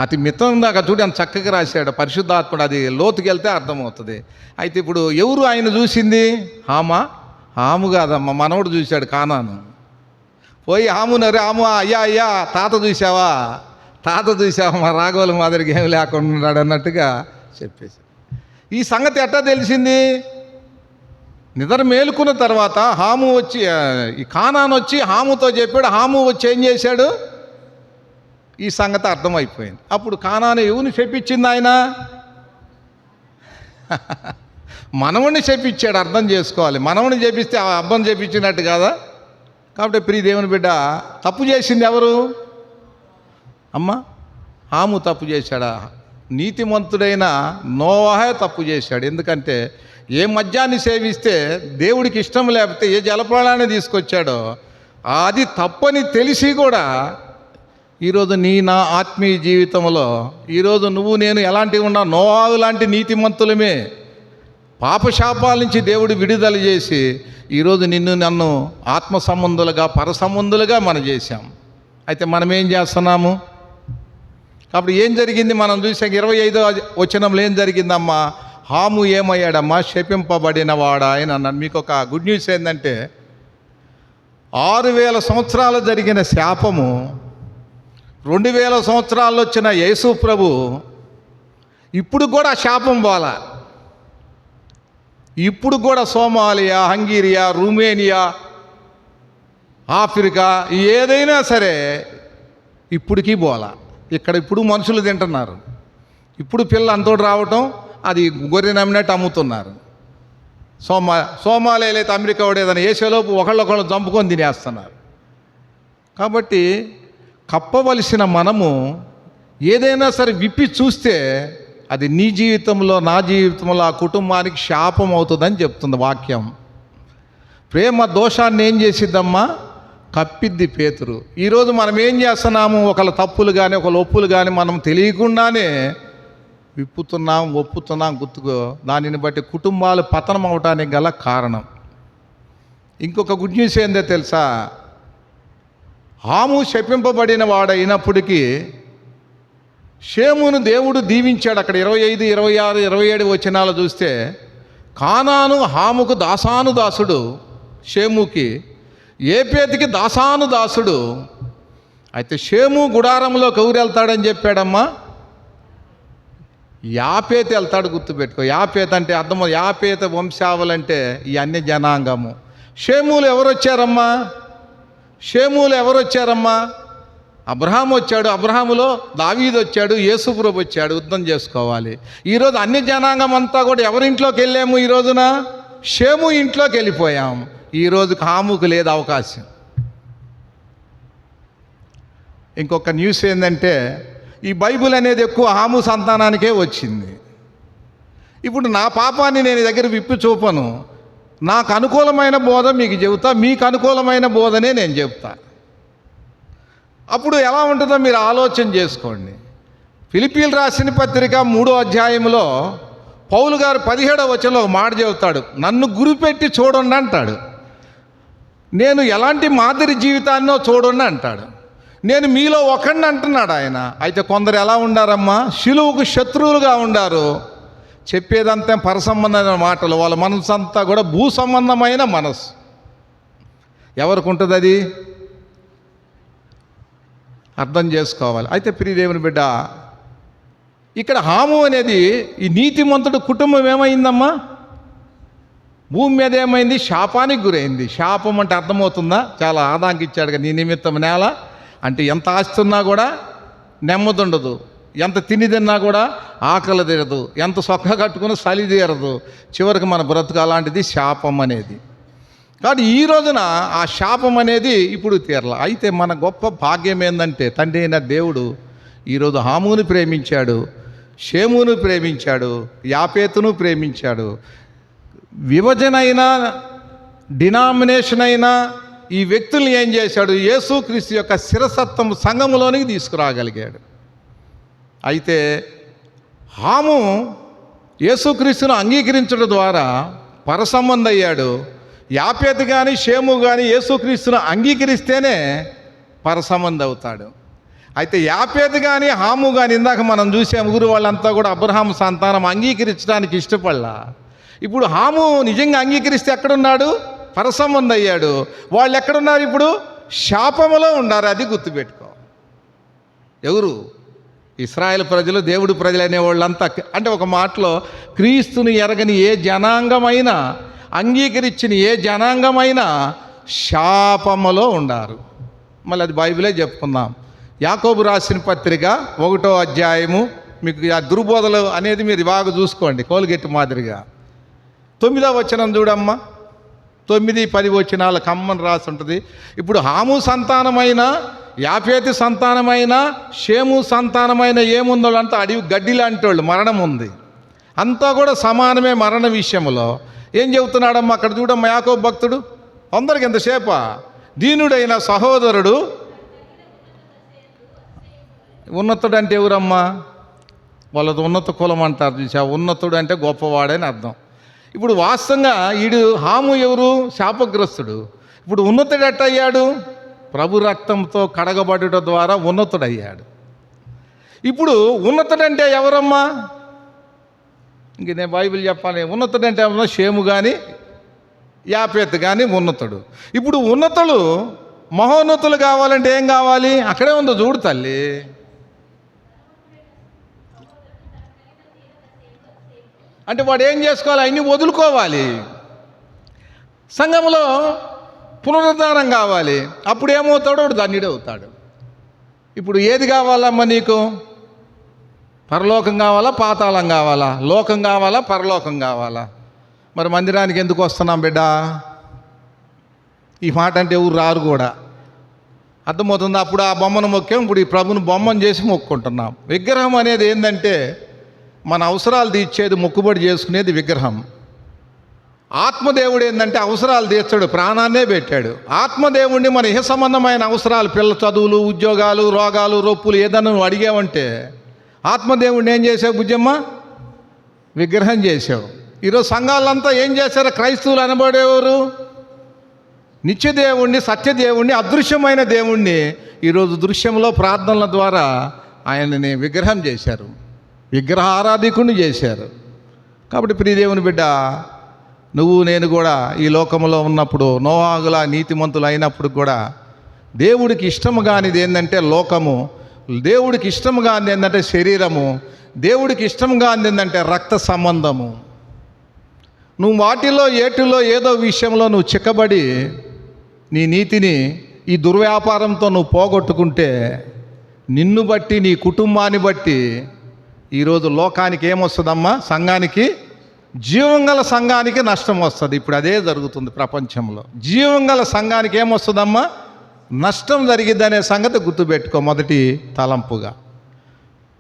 అతి మితం దాకా చూడు అంత చక్కగా రాశాడు పరిశుద్ధాత్ముడు. అది లోతుకి వెళ్తే అర్థమవుతుంది. అయితే ఇప్పుడు ఎవరు ఆయన చూసింది? హాము కాదమ్మా, మనవడు చూశాడు కానాను. పోయి హామునరే హాము, అయ్యా తాత చూసావా మా రాఘవుల మాదిరిగా ఏం లేకుండా ఉన్నాడు అన్నట్టుగా చెప్పేసి. ఈ సంగతి ఎట్టా తెలిసింది? నిద్ర మేలుకున్న తర్వాత హాము వచ్చి, ఈ కానాను వచ్చి హాముతో చెప్పాడు. హాము వచ్చి ఏం చేశాడు? ఈ సంగతి అర్థమైపోయింది. అప్పుడు కానాను ఎవరిని చెప్పించింది? ఆయన మనవణ్ణి చెప్పించాడు. అర్థం చేసుకోవాలి. మనవణ్ణి చేపిస్తే ఆ అబ్బం చేపించినట్టు కాదా? కాబట్టి ప్రియ దేవుని బిడ్డ, తప్పు చేసింది ఎవరు? అమ్మా, హాము తప్పు చేశాడా? నీతిమంతుడైన నోవాహే తప్పు చేశాడు. ఎందుకంటే ఏ మద్యాన్ని సేవిస్తే దేవుడికి ఇష్టం లేకపోతే ఏ జలప్రాణాన్ని తీసుకొచ్చాడో అది తప్పని తెలిసి కూడా ఈరోజు నా ఆత్మీయ జీవితంలో ఈరోజు నువ్వు నేను ఎలాంటివి ఉన్నా నోవాహు లాంటి నీతిమంతులమే. పాపశాపాల నుంచి దేవుడు విడుదల చేసి ఈరోజు నన్ను ఆత్మ సంబంధులుగా పర సంబంధులుగా మనం చేశాం. అయితే మనం ఏం చేస్తున్నాము? కాబట్టి ఏం జరిగింది మనం చూసాక 25వ వచనంలో ఏం జరిగిందమ్మా? హాము ఏమయ్యాడమ్మా? శపింపబడిన వాడా అని అన్నాను. మీకు ఒక గుడ్ న్యూస్ ఏంటంటే 6000 సంవత్సరాలు జరిగిన శాపము 2000 సంవత్సరాల్లో వచ్చిన యేసు ప్రభు ఇప్పుడు కూడా శాపం పోలా. ఇప్పుడు కూడా సోమాలియా, హంగేరియా, రుమేనియా, ఆఫ్రికా ఏదైనా సరే ఇప్పటికీ పోలా. ఇక్కడ ఇప్పుడు మనుషులు తింటున్నారు. ఇప్పుడు పిల్ల అంతోటి రావటం, అది గొర్రె నమ్మినట్టు అమ్ముతున్నారు. సోమాలియాలో అయితే అమెరికా వాడు ఏదైనా వేసేలోపు ఒకళ్ళొకళ్ళు చంపుకొని తినేస్తున్నారు. కాబట్టి కప్పవలసిన మనము ఏదైనా సరే విప్పి చూస్తే అది నీ జీవితంలో, నా జీవితంలో, ఆ కుటుంబానికి శాపం అవుతుందని చెప్తుంది వాక్యం. ప్రేమ దోషాన్ని ఏం చేసిద్దమ్మా? కప్పిద్ది పేతురు. ఈరోజు మనం ఏం చేస్తున్నాము? ఒకళ్ళ తప్పులు కానీ ఒకళ్ళ ఒప్పులు కానీ మనం తెలియకుండానే విప్పుతున్నాం, ఒప్పుతున్నాం. గుర్తుకో, దానిని బట్టి కుటుంబాలు పతనం అవటానికి గల కారణం. ఇంకొక గుడ్ న్యూస్ ఏందో తెలుసా? హాము శపింపబడిన వాడైనప్పటికీ షేమును దేవుడు దీవించాడు. అక్కడ 25, 26, 27 వచనాలు చూస్తే కానాను హాముకు దాసానుదాసుడు, షేముకి ఏపేతికి దాసానుదాసుడు. అయితే షేము గుడారంలోకి ఎవరు వెళ్తాడని చెప్పాడమ్మా? యాపేత వెళ్తాడు. గుర్తుపెట్టుకో, యాపేత అంటే అర్థం, యాపేత వంశావలంటే ఈ అన్య జనాంగము. షేములు ఎవరు వచ్చారమ్మా? అబ్రహాం వచ్చాడు. అబ్రహాములో దావీదు వచ్చాడు, యేసుప్రభు వచ్చాడు. యుద్ధం చేసుకోవాలి. ఈరోజు అన్య జనాంగం అంతా కూడా ఎవరింట్లోకి వెళ్ళాము? ఈ రోజున షేము ఇంట్లోకి వెళ్ళిపోయాం. ఈరోజు హాముకు లేదు అవకాశం. ఇంకొక న్యూస్ ఏంటంటే ఈ బైబిల్ అనేది ఎక్కువ హాము సంతానానికే వచ్చింది. ఇప్పుడు నా పాపాన్ని నేను దగ్గర విప్పి చూపను. నాకు అనుకూలమైన బోధ మీకు చెబుతా, మీకు అనుకూలమైన బోధనే నేను చెప్తా. అప్పుడు ఎలా ఉంటుందో మీరు ఆలోచన చేసుకోండి. ఫిలిప్పీలు రాసిన పత్రిక 3వ అధ్యాయంలో పౌలు గారు 17వ వచనంలో ఒక మాట చెబుతాడు. నన్ను గురిపెట్టి చూడండి అంటాడు. నేను ఎలాంటి మాదిరి జీవితాన్నో చూడండి అంటాడు. నేను మీలో ఒకడిని అంటున్నాడు ఆయన. అయితే కొందరు ఎలా ఉండారమ్మా? శిలువుకు శత్రువులుగా ఉండారు. చెప్పేదంతా పరసంబంధమైన మాటలు. వాళ్ళ మనసు అంతా కూడా భూ సంబంధమైన మనసు. ఎవరికి ఉంటుంది అది? అర్థం చేసుకోవాలి. అయితే ప్రియ దేవుని బిడ్డ, ఇక్కడ హాము అనేది ఈ నీతిమంతుడు కుటుంబం ఏమైందమ్మా? భూమి మీద ఏమైంది? శాపానికి గురైంది. శాపం అంటే అర్థమవుతుందా? చాలా ఆదాంకి ఇచ్చాడు కదా, నీ నిమిత్తం నేల అంటే ఎంత ఆస్తి ఉన్నా కూడా నెమ్మది ఉండదు, ఎంత తిని తిన్నా కూడా ఆకలి తీరదు, ఎంత సొక్క కట్టుకుని చలి తీరదు. చివరికి మన బ్రతుకు అలాంటిది శాపం అనేది. కాబట్టి ఈ రోజున ఆ శాపం అనేది ఇప్పుడు తీరల. అయితే మన గొప్ప భాగ్యం ఏంటంటే తండ్రి అయిన దేవుడు ఈరోజు హామును ప్రేమించాడు, షేమును ప్రేమించాడు, యాపేతును ప్రేమించాడు. విభజన అయినా, డినామినేషన్ అయినా, ఈ వ్యక్తుల్ని ఏం చేశాడు? యేసుక్రీస్తు యొక్క శిరసత్వం సంఘములోనికి తీసుకురాగలిగాడు. అయితే హాము యేసుక్రీస్తును అంగీకరించడం ద్వారా పరసంబంధి అయ్యాడు. యాపేతు కానీ షేము కానీ యేసుక్రీస్తును అంగీకరిస్తేనే పరసంబంధి అవుతాడు. అయితే యాపేతు కానీ హాము కానీ ఇందాక మనం చూసాం, ఊరు వాళ్ళంతా కూడా అబ్రహాము సంతానం అంగీకరించడానికి ఇష్టపడలా. ఇప్పుడు హాము నిజంగా అంగీకరిస్తే ఎక్కడున్నాడు? పరసంబంధి అయ్యాడు. వాళ్ళు ఎక్కడున్నారు? ఇప్పుడు శాపములో ఉన్నారు. అది గుర్తుపెట్టుకో. ఎవరు? ఇశ్రాయేల్ ప్రజలు, దేవుడి ప్రజలు అనే వాళ్ళంతా. అంటే ఒక మాటలో క్రీస్తుని ఎరగని ఏ జనాంగమైనా, అంగీకరించిన ఏ జనాంగమైనా శాపములో ఉండారు. మళ్ళీ అది బైబిలే చెప్పుకుందాం. యాకోబు రాసిన పత్రిక 1వ అధ్యాయము, మీకు ఆ దుర్బోధలు అనేది మీరు బాగా చూసుకోండి, కోల్గెట్ మాదిరిగా. 9వ వచనం చూడమ్మా. 9, 10 వచనాల కమ్మని రాసి ఉంటుంది. ఇప్పుడు హాము సంతానమైన, యాపేతు సంతానమైన, షేము సంతానమైన ఏముందో అంతా అడివి గడ్డి లాంటి వాళ్ళు, మరణం ఉంది. అంతా కూడా సమానమే మరణ విషయంలో. ఏం చెబుతున్నాడమ్మా అక్కడ చూడమ్మా యాకోబు భక్తుడు. అందరికి ఎంతసేప? దీనుడైన సహోదరుడు. ఉన్నతుడు అంటే ఎవరమ్మా? వాళ్ళది ఉన్నత కులం అంటారు చూసా. ఉన్నతుడు అంటే గొప్పవాడని అర్థం. ఇప్పుడు వాస్తవంగా ఈడు హాము ఎవరు? శాపగ్రస్తుడు. ఇప్పుడు ఉన్నతుడు ఎట్టయ్యాడు? ప్రభు రక్తంతో కడగబడుట ద్వారా ఉన్నతుడయ్యాడు. ఇప్పుడు ఉన్నతుడంటే ఎవరమ్మా? ఇంక నేను బైబిల్ చెప్పాలి. ఉన్నతుడంటే ఎవరన్నా? షేము కానీ యాపేతు కానీ ఉన్నతుడు. ఇప్పుడు ఉన్నతులు మహోన్నతులు కావాలంటే ఏం కావాలి? అక్కడే ఉందో చూడు తల్లి. అంటే వాడు ఏం చేసుకోవాలి? అన్నీ వదులుకోవాలి. సంఘంలో పునరుద్ధానం కావాలి. అప్పుడు ఏమవుతాడో వాడు ధన్యుడు అవుతాడు. ఇప్పుడు ఏది కావాలమ్మా నీకు? పరలోకం కావాలా, పాతాళం కావాలా? లోకం కావాలా, పరలోకం కావాలా? మరి మందిరానికి ఎందుకు వస్తున్నాం బిడ్డ? ఈ మాట అంటే ఎవరు రారు కూడా. అర్థమవుతుంది. అప్పుడు ఆ బొమ్మను మొక్కాం, ఇప్పుడు ఈ ప్రభుని బొమ్మను చేసి మొక్కుంటున్నాం. విగ్రహం అనేది ఏంటంటే మన అవసరాలు తీర్చేది, మొక్కుబడి చేసుకునేది విగ్రహం. ఆత్మదేవుడు ఏంటంటే అవసరాలు తీర్చాడు, ప్రాణాన్నే పెట్టాడు. ఆత్మదేవుడిని మన ఇహ సంబంధమైన అవసరాలు, పిల్ల చదువులు, ఉద్యోగాలు, రోగాలు, రొప్పులు ఏదన్నా నువ్వు అడిగావంటే ఆత్మదేవుడిని ఏం చేసావు బుజ్జమ్మ? విగ్రహం చేసావు. ఈరోజు సంఘాలంతా ఏం చేశారు? క్రైస్తవులు అనబడేవారు నిత్యదేవుణ్ణి, సత్యదేవుణ్ణి, అదృశ్యమైన దేవుణ్ణి ఈరోజు దృశ్యంలో ప్రార్థనల ద్వారా ఆయనని విగ్రహం చేశారు, విగ్రహ ఆరాధికుని చేశారు. కాబట్టి ప్రియదేవుని బిడ్డ, నువ్వు నేను కూడా ఈ లోకంలో ఉన్నప్పుడు నోవాగులా నీతిమంతులు అయినప్పుడు కూడా దేవుడికి ఇష్టము కానిది ఏంటంటే లోకము, దేవుడికి ఇష్టము కానిది ఏంటంటే శరీరము, దేవుడికి ఇష్టం కానిది ఏంటంటే రక్త సంబంధము. నువ్వు వాటిలో ఏటిలో ఏదో విషయంలో నువ్వు చిక్కబడి నీ నీతిని ఈ దుర్వ్యాపారంతో నువ్వు పోగొట్టుకుంటే నిన్ను బట్టి, నీ కుటుంబాన్ని బట్టి ఈరోజు లోకానికి ఏమొస్తుందమ్మా? సంఘానికి, జీవంగల సంఘానికి నష్టం వస్తుంది. ఇప్పుడు అదే జరుగుతుంది ప్రపంచంలో. జీవంగల సంఘానికి ఏమొస్తుందమ్మా? నష్టం జరిగిద్ది అనే సంగతి గుర్తుపెట్టుకో. మొదటి తలంపుగా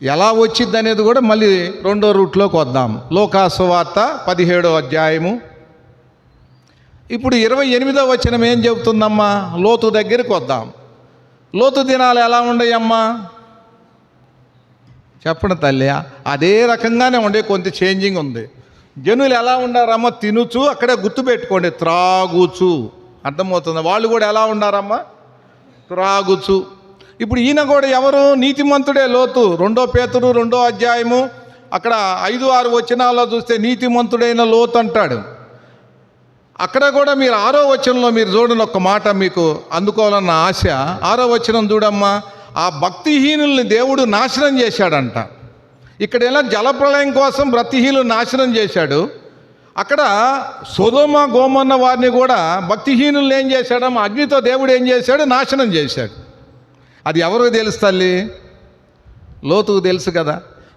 ఎలా వచ్చిద్ది అనేది కూడా మళ్ళీ రెండో రూట్లోకి వద్దాం. లోకాసు వార్త 17వ అధ్యాయము. ఇప్పుడు 28వ వచనం ఏం చెబుతుందమ్మా? లోతు దగ్గరికి వద్దాం. లోతు దినాలు ఎలా ఉండయమ్మా? చెప్పండి తల్లి. అదే రకంగానే ఉండే, కొంత చేంజింగ్ ఉంది. జనులు ఎలా ఉండారమ్మా? తినుచు, అక్కడే గుర్తుపెట్టుకోండి, త్రాగుచు. అర్థమవుతుంది. వాళ్ళు కూడా ఎలా ఉండారమ్మా? త్రాగుచు. ఇప్పుడు ఈయన కూడా ఎవరు? నీతిమంతుడే లోతు. 2 పేతురు 2వ అధ్యాయము అక్కడ 5-6 వచనాల్లో చూస్తే నీతిమంతుడైన లోతు అంటాడు. అక్కడ కూడా మీరు 6వ వచనంలో మీరు చూడండి, ఒక్క మాట మీకు అందుకోవాలన్న ఆశ. 6వ వచనం చూడమ్మా. ఆ భక్తిహీనుల్ని దేవుడు నాశనం చేశాడంట. ఇక్కడ ఎలా జలప్రళయం కోసం భక్తిహీనులు నాశనం చేశాడు, అక్కడ సొదొమ గోమొర్రా వారిని కూడా భక్తిహీనుల్ని ఏం చేశాడమ్మా? అగ్నితో దేవుడు ఏం చేశాడు? నాశనం చేశాడు. అది ఎవరికి తెలుసు తల్లి? లోతుకు తెలుసు కదా.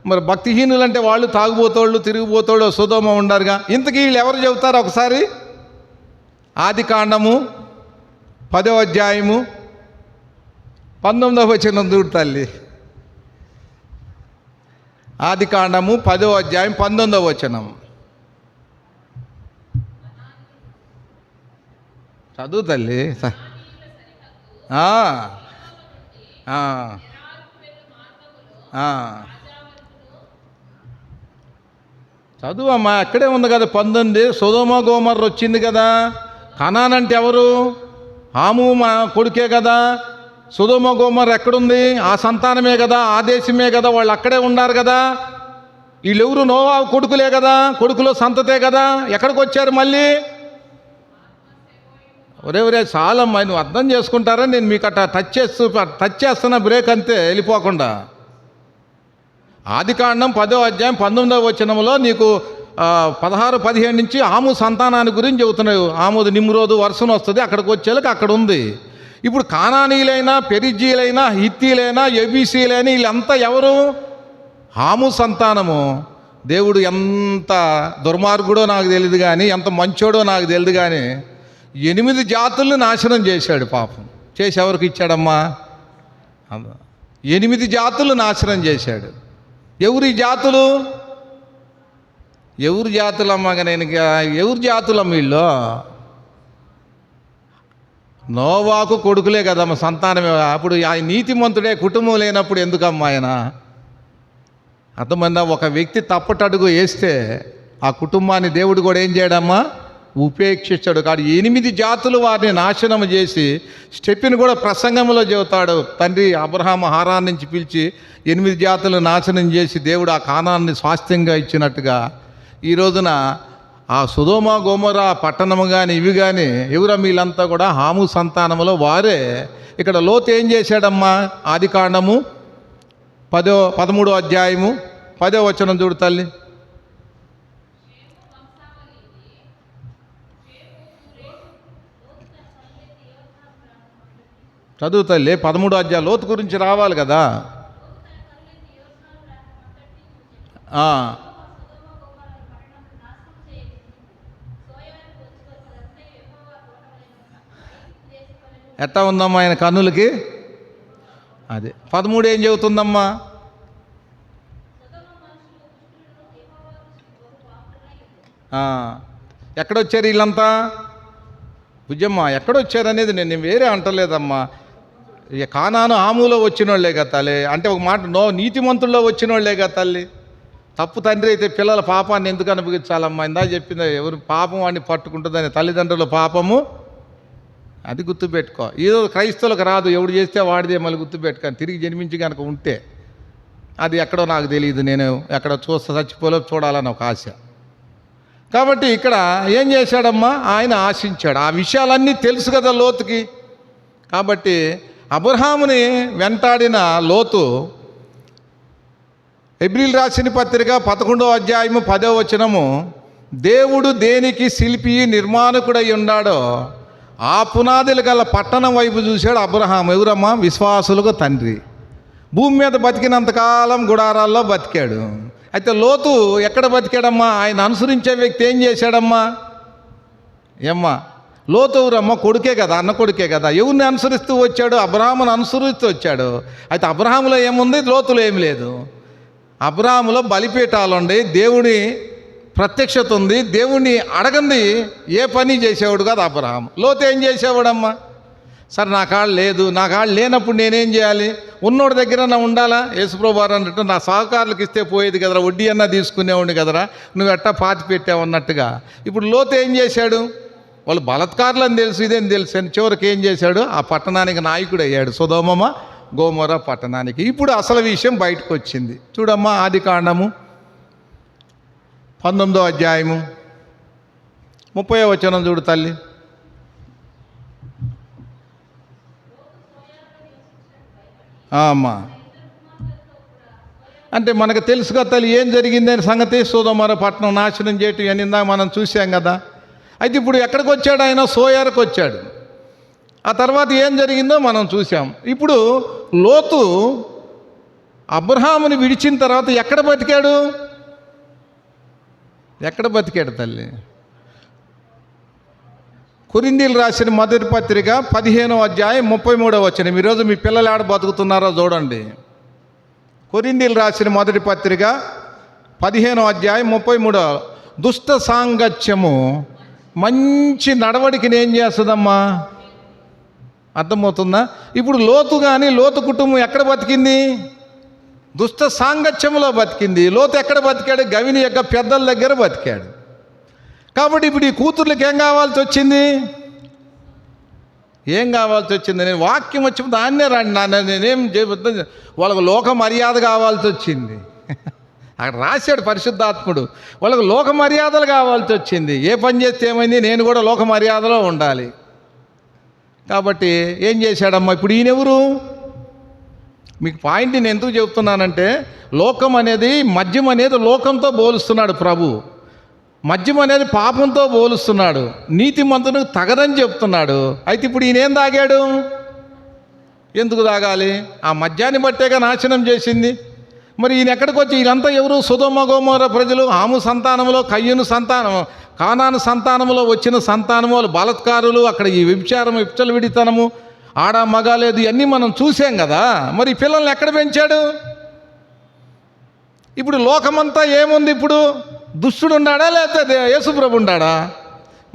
మరి భక్తిహీనులు అంటే వాళ్ళు తాగుబోతోళ్ళు, తిరిగిపోతోళ్ళు, సొదొమ ఉండారుగా. ఇంతకీ వీళ్ళు ఎవరు చెబుతారు ఒకసారి? ఆదికాండము 10వ అధ్యాయము 19వ వచనం చూడు తల్లి. ఆదికాండము 10వ అధ్యాయం 19వ వచనం చదువు తల్లి. ఆ, ఆ, ఆ. చదువమ్మా, అక్కడే ఉంది కదా 19. సొదొమ గోమర్ర వచ్చింది కదా. కనాన్ అంటే ఎవరు? హాము మా కొడుకే కదా. సొదొమ గోమర్ర ఎక్కడుంది? ఆ సంతానమే కదా, ఆ దేశమే కదా, వాళ్ళు అక్కడే ఉన్నారు కదా. వీళ్ళెవరు? నోవా కొడుకులే కదా, కొడుకులో సంతతే కదా. ఎక్కడికి వచ్చారు మళ్ళీ? ఒరే చాలమ్మా, నువ్వు అర్థం చేసుకుంటారా? నేను మీకు అట్లా టచ్ చేస్తున్నా, బ్రేక్ అంతే, వెళ్ళిపోకుండా. ఆదికాండం 10వ అధ్యాయం 19వ వచనంలో నీకు 16, 15 నుంచి ఆము సంతానాన్ని గురించి చెబుతున్నాయి. ఆముది నిమ్రోదు వర్షం వస్తుంది, అక్కడికి వచ్చేళ్ళకి అక్కడ ఉంది. ఇప్పుడు కానానీయులైనా, పెరిజీలైనా, హిత్తీలైనా, ఎబీసీలైనా వీళ్ళంతా ఎవరు? హాము సంతానము. దేవుడు ఎంత దుర్మార్గుడో నాకు తెలియదు కానీ, ఎంత మంచోడో నాకు తెలియదు కానీ 8 జాతుల్ని నాశనం చేశాడు. పాపం చేసి ఎవరికి ఇచ్చాడమ్మా? 8 జాతులు నాశనం చేశాడు. ఎవరి జాతులు? ఎవరి జాతులమ్మా? నేను ఎవరి జాతులమ్మ వీళ్ళు? నోవాకు కొడుకులే కదమ్మా, సంతానమే. అప్పుడు ఆ నీతిమంతుడే కుటుంబం లేనప్పుడు ఎందుకమ్మా ఆయన? అర్థమైందా? ఒక వ్యక్తి తప్పటడుగు వేస్తే ఆ కుటుంబాన్ని దేవుడు కూడా ఏం చేయడమ్మా? ఉపేక్షించాడు. కాదు 8 జాతులు వారిని నాశనం చేసి, స్టెప్పిని కూడా ప్రసంగంలో చెబుతాడు. తండ్రి అబ్రహాము హారాన్ నుంచి పిలిచి 8 జాతులు నాశనం చేసి దేవుడు ఆ కానాన్ని స్వాస్థ్యంగా ఇచ్చినట్టుగా ఈ రోజున ఆ సొదొమ గొమొర్రా పట్టణము కానీ ఇవి కానీ ఎవరా? వీళ్ళంతా కూడా హాము సంతానములో వారే. ఇక్కడ లోతు ఏం చేశాడమ్మా? ఆదికాండము 13వ అధ్యాయము 10వ వచనం చూడు తల్లి. చదువు తల్లి. 13వ అధ్యాయం లోతు గురించి రావాలి కదా. ఎట్టా ఉందమ్మా ఆయన కన్నులకి? అదే 13 ఏం చెబుతుందమ్మా? ఎక్కడొచ్చారు వీళ్ళంతా? బుజ్జమ్మ, ఎక్కడొచ్చారు అనేది నేను వేరే అంటలేదమ్మా. ఇక కానాను హాములో వచ్చిన వాళ్ళే కదా తల్లి. అంటే ఒక మాట, నీతిమంతుల్లో వచ్చిన వాళ్ళే కదా తల్లి. తప్పు తండ్రి అయితే పిల్లల పాపాన్ని ఎందుకు అనుభవించాలమ్మా? ఇందా చెప్పింది, ఎవరు పాపం వాడిని పట్టుకుంటుందని తల్లిదండ్రుల పాపము. అది గుర్తుపెట్టుకో. ఏదో క్రైస్తవులకు రాదు, ఎవడు చేస్తే వాడిదే. మళ్ళీ గుర్తుపెట్టుకొని తిరిగి జన్మించి కనుక ఉంటే అది ఎక్కడో నాకు తెలియదు. నేను ఎక్కడ చచ్చిపోలో చూడాలని ఒక ఆశ. కాబట్టి ఇక్కడ ఏం చేశాడమ్మా? ఆయన ఆశించాడు. ఆ విషయాలన్నీ తెలుసు కదా లోతుకి. కాబట్టి అబ్రహాముని వెంటాడిన లోతు హెబ్రీయులు రాసిన పత్రిక 11వ అధ్యాయము 10వ వచనము, దేవుడు దేనికి శిల్పి నిర్మాణకుడై ఉన్నాడో ఆ పునాదులు గల పట్టణం వైపు చూశాడు అబ్రహాము. ఎవరమ్మా? విశ్వాసులకు తండ్రి. భూమి మీద బతికినంతకాలం గుడారాల్లో బతికాడు. అయితే లోతు ఎక్కడ బతికాడమ్మా? ఆయన అనుసరించే వ్యక్తి ఏం చేశాడమ్మా? ఏమ్మా? లోతు ఎవరమ్మా? కొడుకే కదా, అన్న కొడుకే కదా. ఎవరిని అనుసరిస్తూ వచ్చాడు? అబ్రహామును అనుసరిస్తూ వచ్చాడు. అయితే అబ్రహాములో ఏముంది? లోతులో ఏమి లేదు. అబ్రహాములో బలిపీఠాలు ఉండి, దేవుని ప్రత్యక్షత ఉంది. దేవుణ్ణి అడగంది ఏ పని చేసేవాడు కాదు అబ్రహాం. లోతు ఏం చేసేవాడమ్మా? సరే నా కాళ్ళు లేదు, నా కాళ్ళు లేనప్పుడు నేనేం చేయాలి? ఉన్నోడి దగ్గర నా ఉండాలా? యేసుప్రభు వారు అన్నట్టు నా సహకారులకు ఇస్తే పోయేది కదరా, వడ్డీ అన్నా తీసుకునేవాడిని కదరా, నువ్వు ఎట్టా పాతి పెట్టావన్నట్టుగా. ఇప్పుడు లోతు ఏం చేశాడు? వాళ్ళు బలత్కారులని తెలుసు, ఇదేం తెలుసు అని చివరికి ఏం చేశాడు? ఆ పట్టణానికి నాయకుడు అయ్యాడు, సొదొమ గొమొర్రా పట్టణానికి. ఇప్పుడు అసలు విషయం బయటకు వచ్చింది. చూడమ్మా, ఆదికాండము 19వ అధ్యాయము 30వ వచనం చూడు తల్లి. అమ్మా, అంటే మనకు తెలుసుగా తల్లి ఏం జరిగిందని సంగతి. సొదొమ పట్టణం నాశనం చేయటం అనిందా మనం చూసాం కదా. అయితే ఇప్పుడు ఎక్కడికి వచ్చాడు ఆయన? సోయరుకు వచ్చాడు. ఆ తర్వాత ఏం జరిగిందో మనం చూసాం. ఇప్పుడు లోతు అబ్రహాముని విడిచిన తర్వాత ఎక్కడ బతికాడు? ఎక్కడ బతికాడు తల్లి? కొరింథీయులు రాసిన మొదటి పత్రిక 15వ అధ్యాయం 33వ వచనం. ఈరోజు మీ పిల్లలు ఆడ బతుకుతున్నారో చూడండి. కొరింథీయులు రాసిన మొదటి పత్రిక 15వ అధ్యాయం 33. దుష్ట సాంగత్యము మంచి నడవడికని ఏం చేస్తుందమ్మా? అర్థమవుతుందా? ఇప్పుడు లోతు కానీ లోతు కుటుంబం ఎక్కడ బతికింది? దుష్ట సాంగత్యంలో బతికింది. లోతు ఎక్కడ బతికాడు? గవిని యొక్క పెద్దల దగ్గర బతికాడు. కాబట్టి ఇప్పుడు ఈ కూతుర్లకి ఏం కావాల్సి వచ్చింది? ఏం కావాల్సి వచ్చింది? నేను వాక్యం వచ్చిన దాన్నే రండి, నేనేం చెబుతాను. వాళ్ళకు లోక మర్యాద కావాల్సి వచ్చింది. అక్కడ రాశాడు పరిశుద్ధాత్ముడు, వాళ్ళకు లోక మర్యాదలు కావాల్సి వచ్చింది. ఏ పని చేస్తే ఏమైంది? నేను కూడా లోక మర్యాదలో ఉండాలి. కాబట్టి ఏం చేశాడమ్మా? ఇప్పుడు ఈయనెవరు? మీకు పాయింట్ నేను ఎందుకు చెబుతున్నానంటే, లోకం అనేది, మద్యం అనేది లోకంతో పోలుస్తున్నాడు ప్రభు. మద్యం అనేది పాపంతో పోలుస్తున్నాడు. నీతిమంతునికి తగదని చెప్తున్నాడు. అయితే ఇప్పుడు ఈయన ఏం తాగాడు? ఎందుకు తాగాలి? ఆ మద్యాన్ని బట్టేగా నాశనం చేసింది. మరి ఈయన ఎక్కడికి వచ్చి, ఈయనంతా ఎవరు? సొదొమ గొమొర్రా ప్రజలు. ఆము సంతానంలో, కయ్యూను సంతానం, కానాను సంతానంలో వచ్చిన సంతానం. వాళ్ళు బలత్కారులు. అక్కడ ఈ వ్యభిచారం, విచ్చలవిడితనము, ఆడ మగ లేదు, ఇవన్నీ మనం చూసాం కదా. మరి ఈ పిల్లల్ని ఎక్కడ పెంచాడు? ఇప్పుడు లోకమంతా ఏముంది? ఇప్పుడు దుష్టుడు ఉన్నాడా లేకపోతే యేసుప్రభు ఉన్నాడా?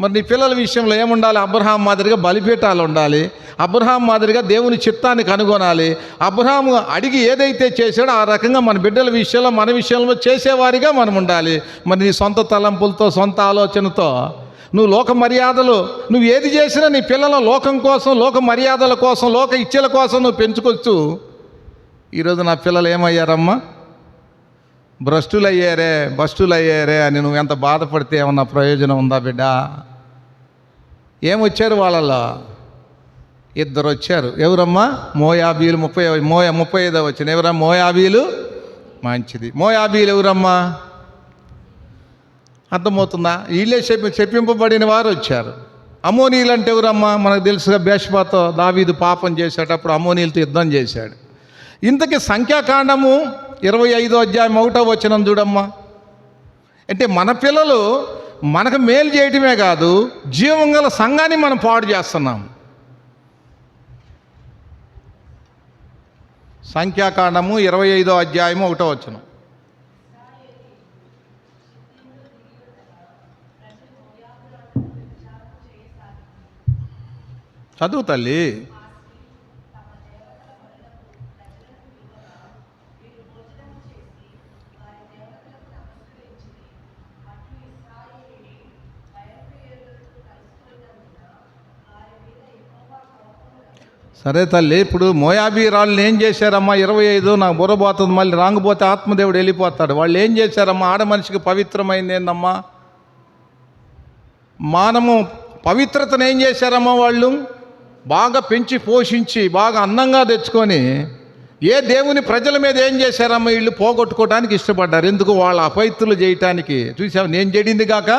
మరి నీ పిల్లల విషయంలో ఏముండాలి? అబ్రహాం మాదిరిగా బలిపీఠాలు ఉండాలి. అబ్రహాం మాదిరిగా దేవుని చిత్తాన్ని కనుగొనాలి. అబ్రహాము అడిగి ఏదైతే చేశాడో ఆ రకంగా మన బిడ్డల విషయంలో, మన విషయంలో చేసేవారిగా మనం ఉండాలి. మరి నీ సొంత తలంపులతో, సొంత ఆలోచనతో నువ్వు లోక మర్యాదలు, నువ్వు ఏది చేసినా నీ పిల్లల లోకం కోసం, లోక మర్యాదల కోసం, లోక ఇచ్చల కోసం నువ్వు పెంచుకోవచ్చు. ఈరోజు నా పిల్లలు ఏమయ్యారమ్మా? భ్రష్టులయ్యారే అని నువ్వు ఎంత బాధపడితే ఏమన్నా ప్రయోజనం ఉందా బిడ్డ? ఏమొచ్చారు వాళ్ళలో? ఇద్దరు వచ్చారు. ఎవరమ్మా? మోయాబీలు. 35వ వచ్చిన ఎవరమ్మా? మోయాబీలు. మంచిది. మోయాబీలు ఎవరమ్మా? అర్థమవుతుందా? వీళ్ళే చెప్పింపబడిన వారు వచ్చారు. అమోనీలు అంటే ఎవరమ్మా? మనకు తెలుసుగా, బేషబాతో దావీదు పాపం చేసేటప్పుడు అమోనీలతో యుద్ధం చేశాడు. ఇంతకీ సంఖ్యాకాండము 25వ అధ్యాయం 1వ వచనం చూడమ్మా. అంటే మన పిల్లలు మనకు మేలు చేయటమే కాదు, జీవం గల సంఘాన్ని మనం పాడు చేస్తున్నాం. సంఖ్యాకాండము 25వ అధ్యాయము 1వ వచనం. చదువు తల్లి. సరే తల్లి, ఇప్పుడు మోయాబీరాళ్ళు ఏం చేశారమ్మా? 25 నాకు బుర్రపోతుంది, మళ్ళీ రాంగిపోతే ఆత్మదేవుడు వెళ్ళిపోతాడు. వాళ్ళు ఏం చేశారమ్మా? ఆడ మనిషికి పవిత్రమైంది ఏందమ్మా? మానము పవిత్రతను ఏం చేశారమ్మా? వాళ్ళు బాగా పెంచి పోషించి బాగా అందంగా తెచ్చుకొని ఏ దేవుని ప్రజల మీద ఏం చేశారమ్మా? వీళ్ళు పోగొట్టుకోవడానికి ఇష్టపడ్డారు. ఎందుకు? వాళ్ళ అపవిత్రులు చేయటానికి. చూసావు, నేను చెడింది కాక.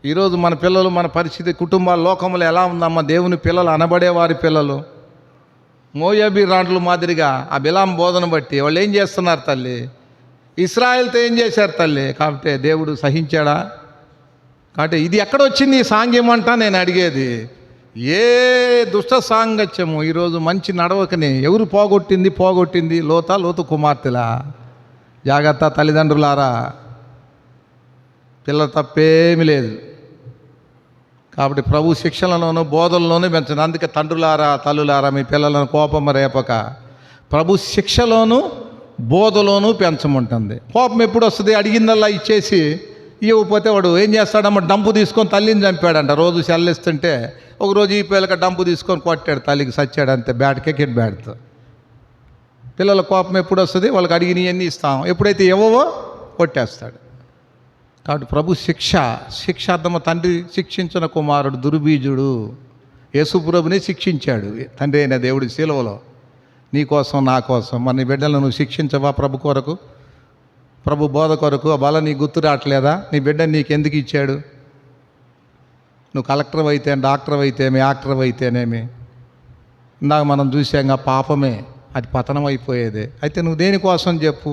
ఈరోజు మన పిల్లలు, మన పరిస్థితి, కుటుంబాల లోకంలో ఎలా ఉందమ్మా? దేవుని పిల్లలు అనబడే వారి పిల్లలు మోయాబీ రాండ్ల మాదిరిగా ఆ బిలాం బోధన బట్టి వాళ్ళు ఏం చేస్తున్నారు తల్లి? ఇశ్రాయేల్తో ఏం చేశారు తల్లి? కాబట్టి దేవుడు సహించాడా? కాబట్టి ఇది ఎక్కడొచ్చింది ఈ సాంగ్యం అంటా నేను అడిగేది. ఏ దుష్ట సాంగత్యము ఈరోజు మంచి నడవకని ఎవరు పోగొట్టింది? లోతు కుమార్తెలా? జాగ్రత్త తల్లిదండ్రులారా, పిల్లల తప్పేమీ లేదు. కాబట్టి ప్రభు శిక్షలలోనూ బోధనలోనూ పెంచండి. అందుకే తండ్రులారా, తల్లులారా, మీ పిల్లలను కోపం రేపక ప్రభు శిక్షలోనూ బోధలోనూ పెంచమంటుంది. కోపం ఎప్పుడు వస్తుంది? అడిగిందల్లా ఇచ్చేసి ఇవ్వకపోతే వాడు ఏం చేస్తాడమ్మా? డంపు తీసుకొని తల్లిని చంపాడంట. రోజు సెల్లిస్తుంటే ఒకరోజు ఈ పిల్లక డంపు తీసుకొని కొట్టాడు, తల్లికి సచ్చాడు. అంతే, బ్యాట్కే కిడ్ బ్యాట్తో. పిల్లల కోపం ఎప్పుడు వస్తుంది? వాళ్ళకి అడిగినవన్నీ ఇస్తాం. ఎప్పుడైతే ఇవ్వవో కొట్టేస్తాడు. కాబట్టి ప్రభు శిక్షార్థమ తండ్రి శిక్షించిన కుమారుడు దుర్బీజుడు. యేసుప్రభుని శిక్షించాడు తండ్రి అయిన దేవుడి శిలువలో, నీ కోసం నా కోసం. మరి నీ బిడ్డలను నువ్వు శిక్షించవా? ప్రభు కొరకు, ప్రభు బోధ కొరకు. ఆ బల నీ గుర్తు రావట్లేదా? నీ బిడ్డని నీకు ఎందుకు ఇచ్చాడు? నువ్వు కలెక్టర్ అయితే, డాక్టర్ అయితేమి, యాక్టర్ అయితేనేమి, ఇందాక మనం చూసాంగా పాపమే అది పతనం అయిపోయేది. అయితే నువ్వు దేనికోసం చెప్పు?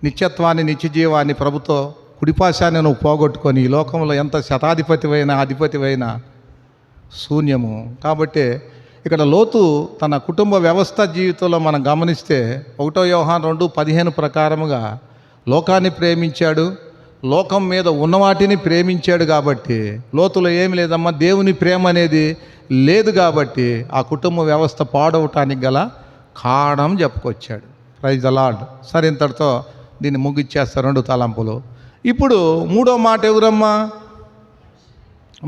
నిత్యత్వాన్ని, నిత్యజీవాన్ని, ప్రభుతో కుడిపాశాన్ని నువ్వు పోగొట్టుకొని ఈ లోకంలో ఎంత శతాధిపతివైనా అధిపతివైనా శూన్యము. కాబట్టి ఇక్కడ లోతు తన కుటుంబ వ్యవస్థ జీవితంలో మనం గమనిస్తే 1 యోహాను 2:15 ప్రకారముగా లోకాన్ని ప్రేమించాడు, లోకం మీద ఉన్నవాటిని ప్రేమించాడు. కాబట్టి లోతులో ఏమి లేదమ్మా, దేవుని ప్రేమ అనేది లేదు కాబట్టి ఆ కుటుంబ వ్యవస్థ పాడవటానికి గల కారణం చెప్పుకొచ్చాడు. Praise the Lord. సరే, ఇంతటితో దీన్ని ముగిచ్చేస్తారు 2 తలంపులు. ఇప్పుడు 3వ మాట ఎవరమ్మా?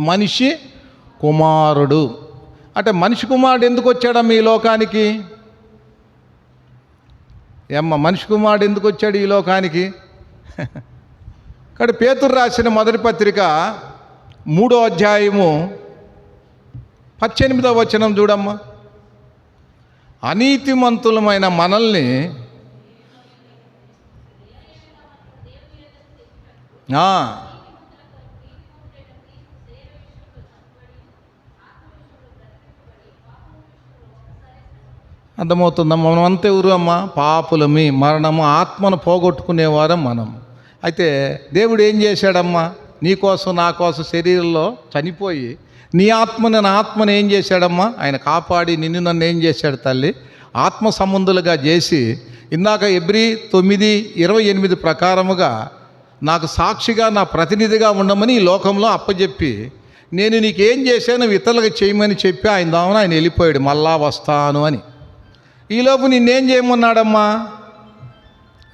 మనిషి కుమారుడు. అంటే మనిషి కుమారుడు ఎందుకు వచ్చాడమ్మా ఈ లోకానికి? ఏమ్మా, మనిషి కుమారుడు ఎందుకు వచ్చాడు ఈ లోకానికి? ఇక్కడ పేతురు రాసిన మొదటి పత్రిక 3వ అధ్యాయము 18వ వచనం చూడమ్మా. అనీతిమంతులమైన మనల్ని అర్థమవుతుందమ్మా. మనం అంతే ఎవరు అమ్మా? పాపులమి, మరణము, ఆత్మను పోగొట్టుకునేవారం మనం. అయితే దేవుడు ఏం చేశాడమ్మా? నీ కోసం నా కోసం శరీరంలో చనిపోయి నీ ఆత్మని నా ఆత్మని ఏం చేశాడమ్మా? ఆయన కాపాడి నిన్ను నన్ను ఏం చేశాడు తల్లి? ఆత్మ సంబంధులుగా చేసి ఇందాక ఎబ్రీ 9:28 ప్రకారముగా నాకు సాక్షిగా నా ప్రతినిధిగా ఉండమని ఈ లోకంలో అప్పచెప్పి నేను నీకేం చేశాను ఇతరులకు చేయమని చెప్పి ఆయన దామున ఆయన వెళ్ళిపోయాడు. మళ్ళా వస్తాను అని. ఈలోపు నిన్నేం చేయమన్నాడమ్మా?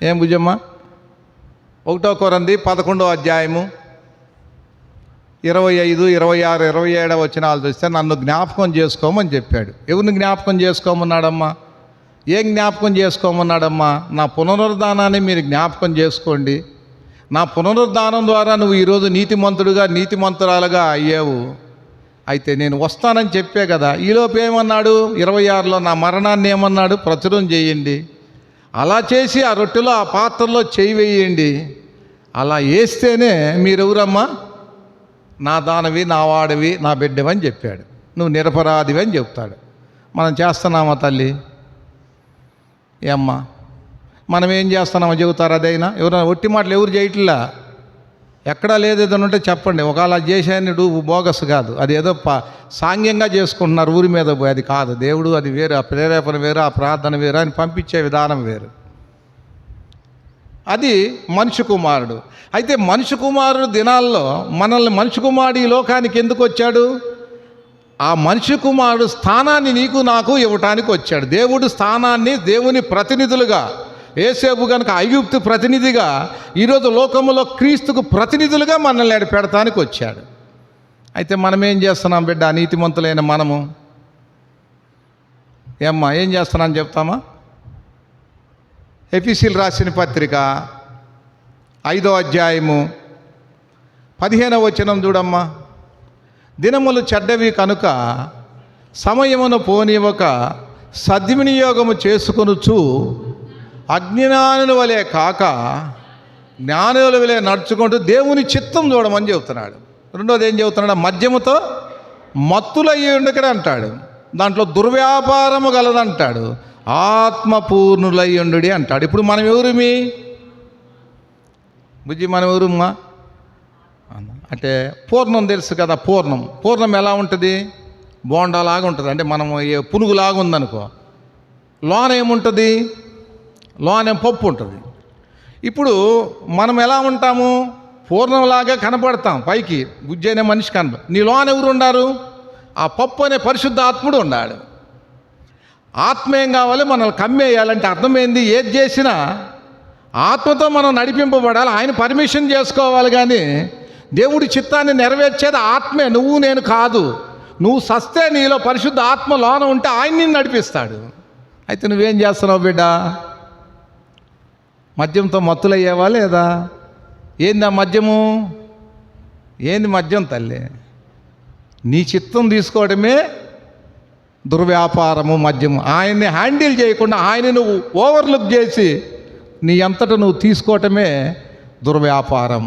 ఏం బుజ్జమ్మా? 1 కొరింథీ 11వ అధ్యాయము 25, 26, 27 వచనాలు చూస్తే నన్ను జ్ఞాపకం చేసుకోమని చెప్పాడు. ఎవరిని జ్ఞాపకం చేసుకోమన్నాడమ్మా? ఏం జ్ఞాపకం చేసుకోమన్నాడమ్మా? నా పునరుద్ధానాన్ని మీరు జ్ఞాపకం చేసుకోండి. నా పునరుద్ధానం ద్వారా నువ్వు ఈరోజు నీతిమంతుడుగా నీతిమంతురాలుగా అయ్యావు. అయితే నేను వస్తానని చెప్పే కదా. ఈలోపు ఏమన్నాడు? 26లో నా మరణాన్ని ఏమన్నాడు? ప్రచురం చేయండి. అలా చేసి ఆ రొట్టెలో ఆ పాత్రలో చేయి వేయండి. అలా వేస్తేనే మీరెవరమ్మా? నా దానవి, నా వాడివి, నా బిడ్డవని చెప్పాడు. నువ్వు నిరపరాధివి అని చెప్తాడు. మనం చేస్తున్నామా తల్లి? ఏమ్మా, మనం ఏం చేస్తున్నామో చెబుతారు. అదైనా ఎవరైనా ఒట్టి మాటలు ఎవరు చేయట్లా? ఎక్కడా లేదు. ఏదైనా ఉంటే చెప్పండి. ఒకవేళ చేశాను బోగస్ కాదు, అది ఏదో సాంగ్యంగా చేసుకుంటున్నారు ఊరి మీద పోయి. అది కాదు. దేవుడు అది వేరు, ఆ ప్రేరేపణ వేరు, ఆ ప్రార్థన వేరు, అని పంపించే విధానం వేరు. అది మనిషి కుమారుడు. అయితే మనిషి కుమారుడు దినాల్లో మనల్ని మనిషి కుమారుడు ఈ లోకానికి ఎందుకు వచ్చాడు? ఆ మనిషి కుమారుడు స్థానాన్ని నీకు నాకు ఇవ్వటానికి వచ్చాడు. దేవుడు స్థానాన్ని, దేవుని ప్రతినిధులుగా, యేసేపు కనుక ఐగుప్తు ప్రతినిధిగా, ఈరోజు లోకంలో క్రీస్తుకు ప్రతినిధులుగా మనల్ని పెడతానికి వచ్చాడు. అయితే మనం ఏం చేస్తున్నాం బిడ్డ? నీతిమంతులైన మనము ఏమ్మా ఏం చేస్తున్నాం చెప్తామా? ఎఫెసీయులకు రాసిన పత్రిక 5వ అధ్యాయము 15వ వచనం చూడమ్మా. దినములు చెడ్డవి కనుక సమయమును పోనివ్వక సద్వినియోగము చేసుకొనుచు అజ్ఞానుల వలె కాక జ్ఞానుల వలె నడుచుకుంటూ దేవుని చిత్తం చూడమని చెబుతున్నాడు. రెండోది ఏం చెబుతున్నాడు? మద్యముతో మత్తులయ్యి ఉండకనే అంటాడు. దాంట్లో దుర్వ్యాపారము గలదంటాడు. ఆత్మపూర్ణులయ్యుండు అంటాడు. ఇప్పుడు మనం ఎవరుమి బుజ్జి? మనం ఎవరుమ్మా అంటే పూర్ణం తెలుసు కదా. పూర్ణం ఎలా ఉంటుంది? బోండాలాగా ఉంటుంది. అంటే మనం పునుగులాగా ఉందనుకో, లోన ఏముంటుంది? లోన పప్పు ఉంటుంది. ఇప్పుడు మనం ఎలా ఉంటాము? పూర్ణంలాగా కనపడతాం పైకి, బుజ్జి అనే మనిషి నీ లోన ఎవరు ఉన్నారు? ఆ పప్పు అనే పరిశుద్ధ ఆత్ముడు ఉన్నాడు. ఆత్మ ఏం కావాలి? మనల్ని కమ్మేయాలంటే అర్థమైంది. ఏది చేసినా ఆత్మతో మనం నడిపింపబడాలి. ఆయన పర్మిషన్ చేసుకోవాలి. కానీ దేవుడి చిత్తాన్ని నెరవేర్చేది ఆత్మే, నువ్వు నేను కాదు. నువ్వు సస్తే నీలో పరిశుద్ధ ఆత్మ లోన ఉంటే ఆయన నిన్ను నడిపిస్తాడు. అయితే నువ్వేం చేస్తున్నావు బిడ్డ? మద్యంతో మత్తులయ్యావా లేదా? ఏంది ఆ మద్యము? ఏంది మద్యం తల్లి? నీ చిత్తం తీసుకోవడమే దుర్వ్యాపారము, మద్యము. ఆయన్ని హ్యాండిల్ చేయకుండా ఆయన నువ్వు ఓవర్లుక్ చేసి నీ అంతటా నువ్వు తీసుకోవటమే దుర్వ్యాపారం.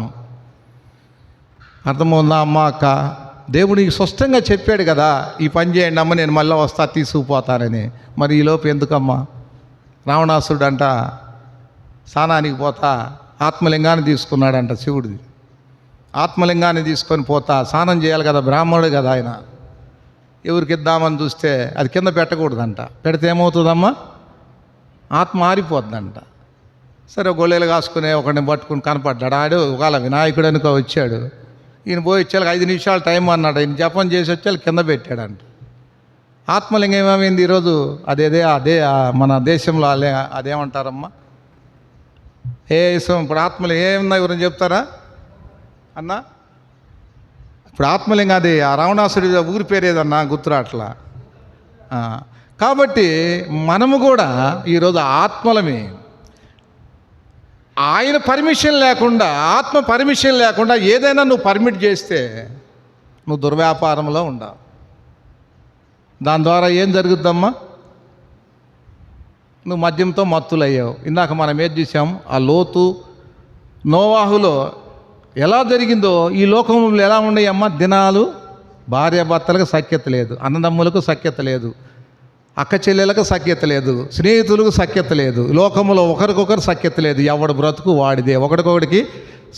అర్థమవుందా అమ్మ, అక్క? దేవుడికి స్పష్టంగా చెప్పాడు కదా, ఈ పని చేయండి అమ్మ, నేను మళ్ళీ వస్తా తీసుకుపోతానని. మరి ఈలోపు ఎందుకమ్మా? రావణాసురుడు అంట స్నానానికి పోతా ఆత్మలింగాన్ని తీసుకున్నాడంట శివుడిది. ఆత్మలింగాన్ని తీసుకొని పోతా స్నానం చేయాలి కదా, బ్రాహ్మణుడు కదా ఆయన. ఎవరికి ఇద్దామని చూస్తే అది కింద పెట్టకూడదంట. పెడితే ఏమవుతుందమ్మా? ఆత్మ ఆరిపోద్దంట. సరే, గొళ్ళెలు కాసుకునే ఒకడిని పట్టుకుని కనపడ్డాడు. ఆడు ఒకవేళ వినాయకుడు అనుకో వచ్చాడు. ఈయన పోయి వచ్చేళ్ళకి 5 నిమిషాలు టైం అన్నాడు. ఈయన జపం చేసి వచ్చేళ్ళకి కింద పెట్టాడంట. ఆత్మలింగం ఏమైంది ఈరోజు? అదే మన దేశంలో అదేమంటారమ్మా? ఇప్పుడు ఆత్మలింగం ఏమన్నా ఎవరైనా చెప్తారా అన్నా? ఇప్పుడు ఆత్మలింగం అది ఆ రావణాసుడి ఊరి పేరు ఏదన్నా గుర్తురాట్లా. కాబట్టి మనము కూడా ఈరోజు ఆత్మలమే. ఆయన పర్మిషన్ లేకుండా, ఆత్మ పర్మిషన్ లేకుండా ఏదైనా నువ్వు పర్మిట్ చేస్తే నువ్వు దుర్వ్యాపారంలో ఉండవు. దాని ద్వారా ఏం జరుగుద్దమ్మా? నువ్వు మద్యంతో మత్తులయ్యావు. ఇందాక మనం ఏది చూసాం? ఆ లోతు నోవాహులో ఎలా జరిగిందో ఈ లోకంలో ఎలా ఉన్నాయమ్మా దినాలు? భార్యాభర్తలకు సఖ్యత లేదు, అన్నదమ్ములకు సఖ్యత లేదు, అక్క చెల్లెలకు సఖ్యత లేదు, స్నేహితులకు సఖ్యత లేదు, లోకంలో ఒకరికొకరు సఖ్యత లేదు. ఎవడు బ్రతుకు వాడిదే, ఒకడికొకడికి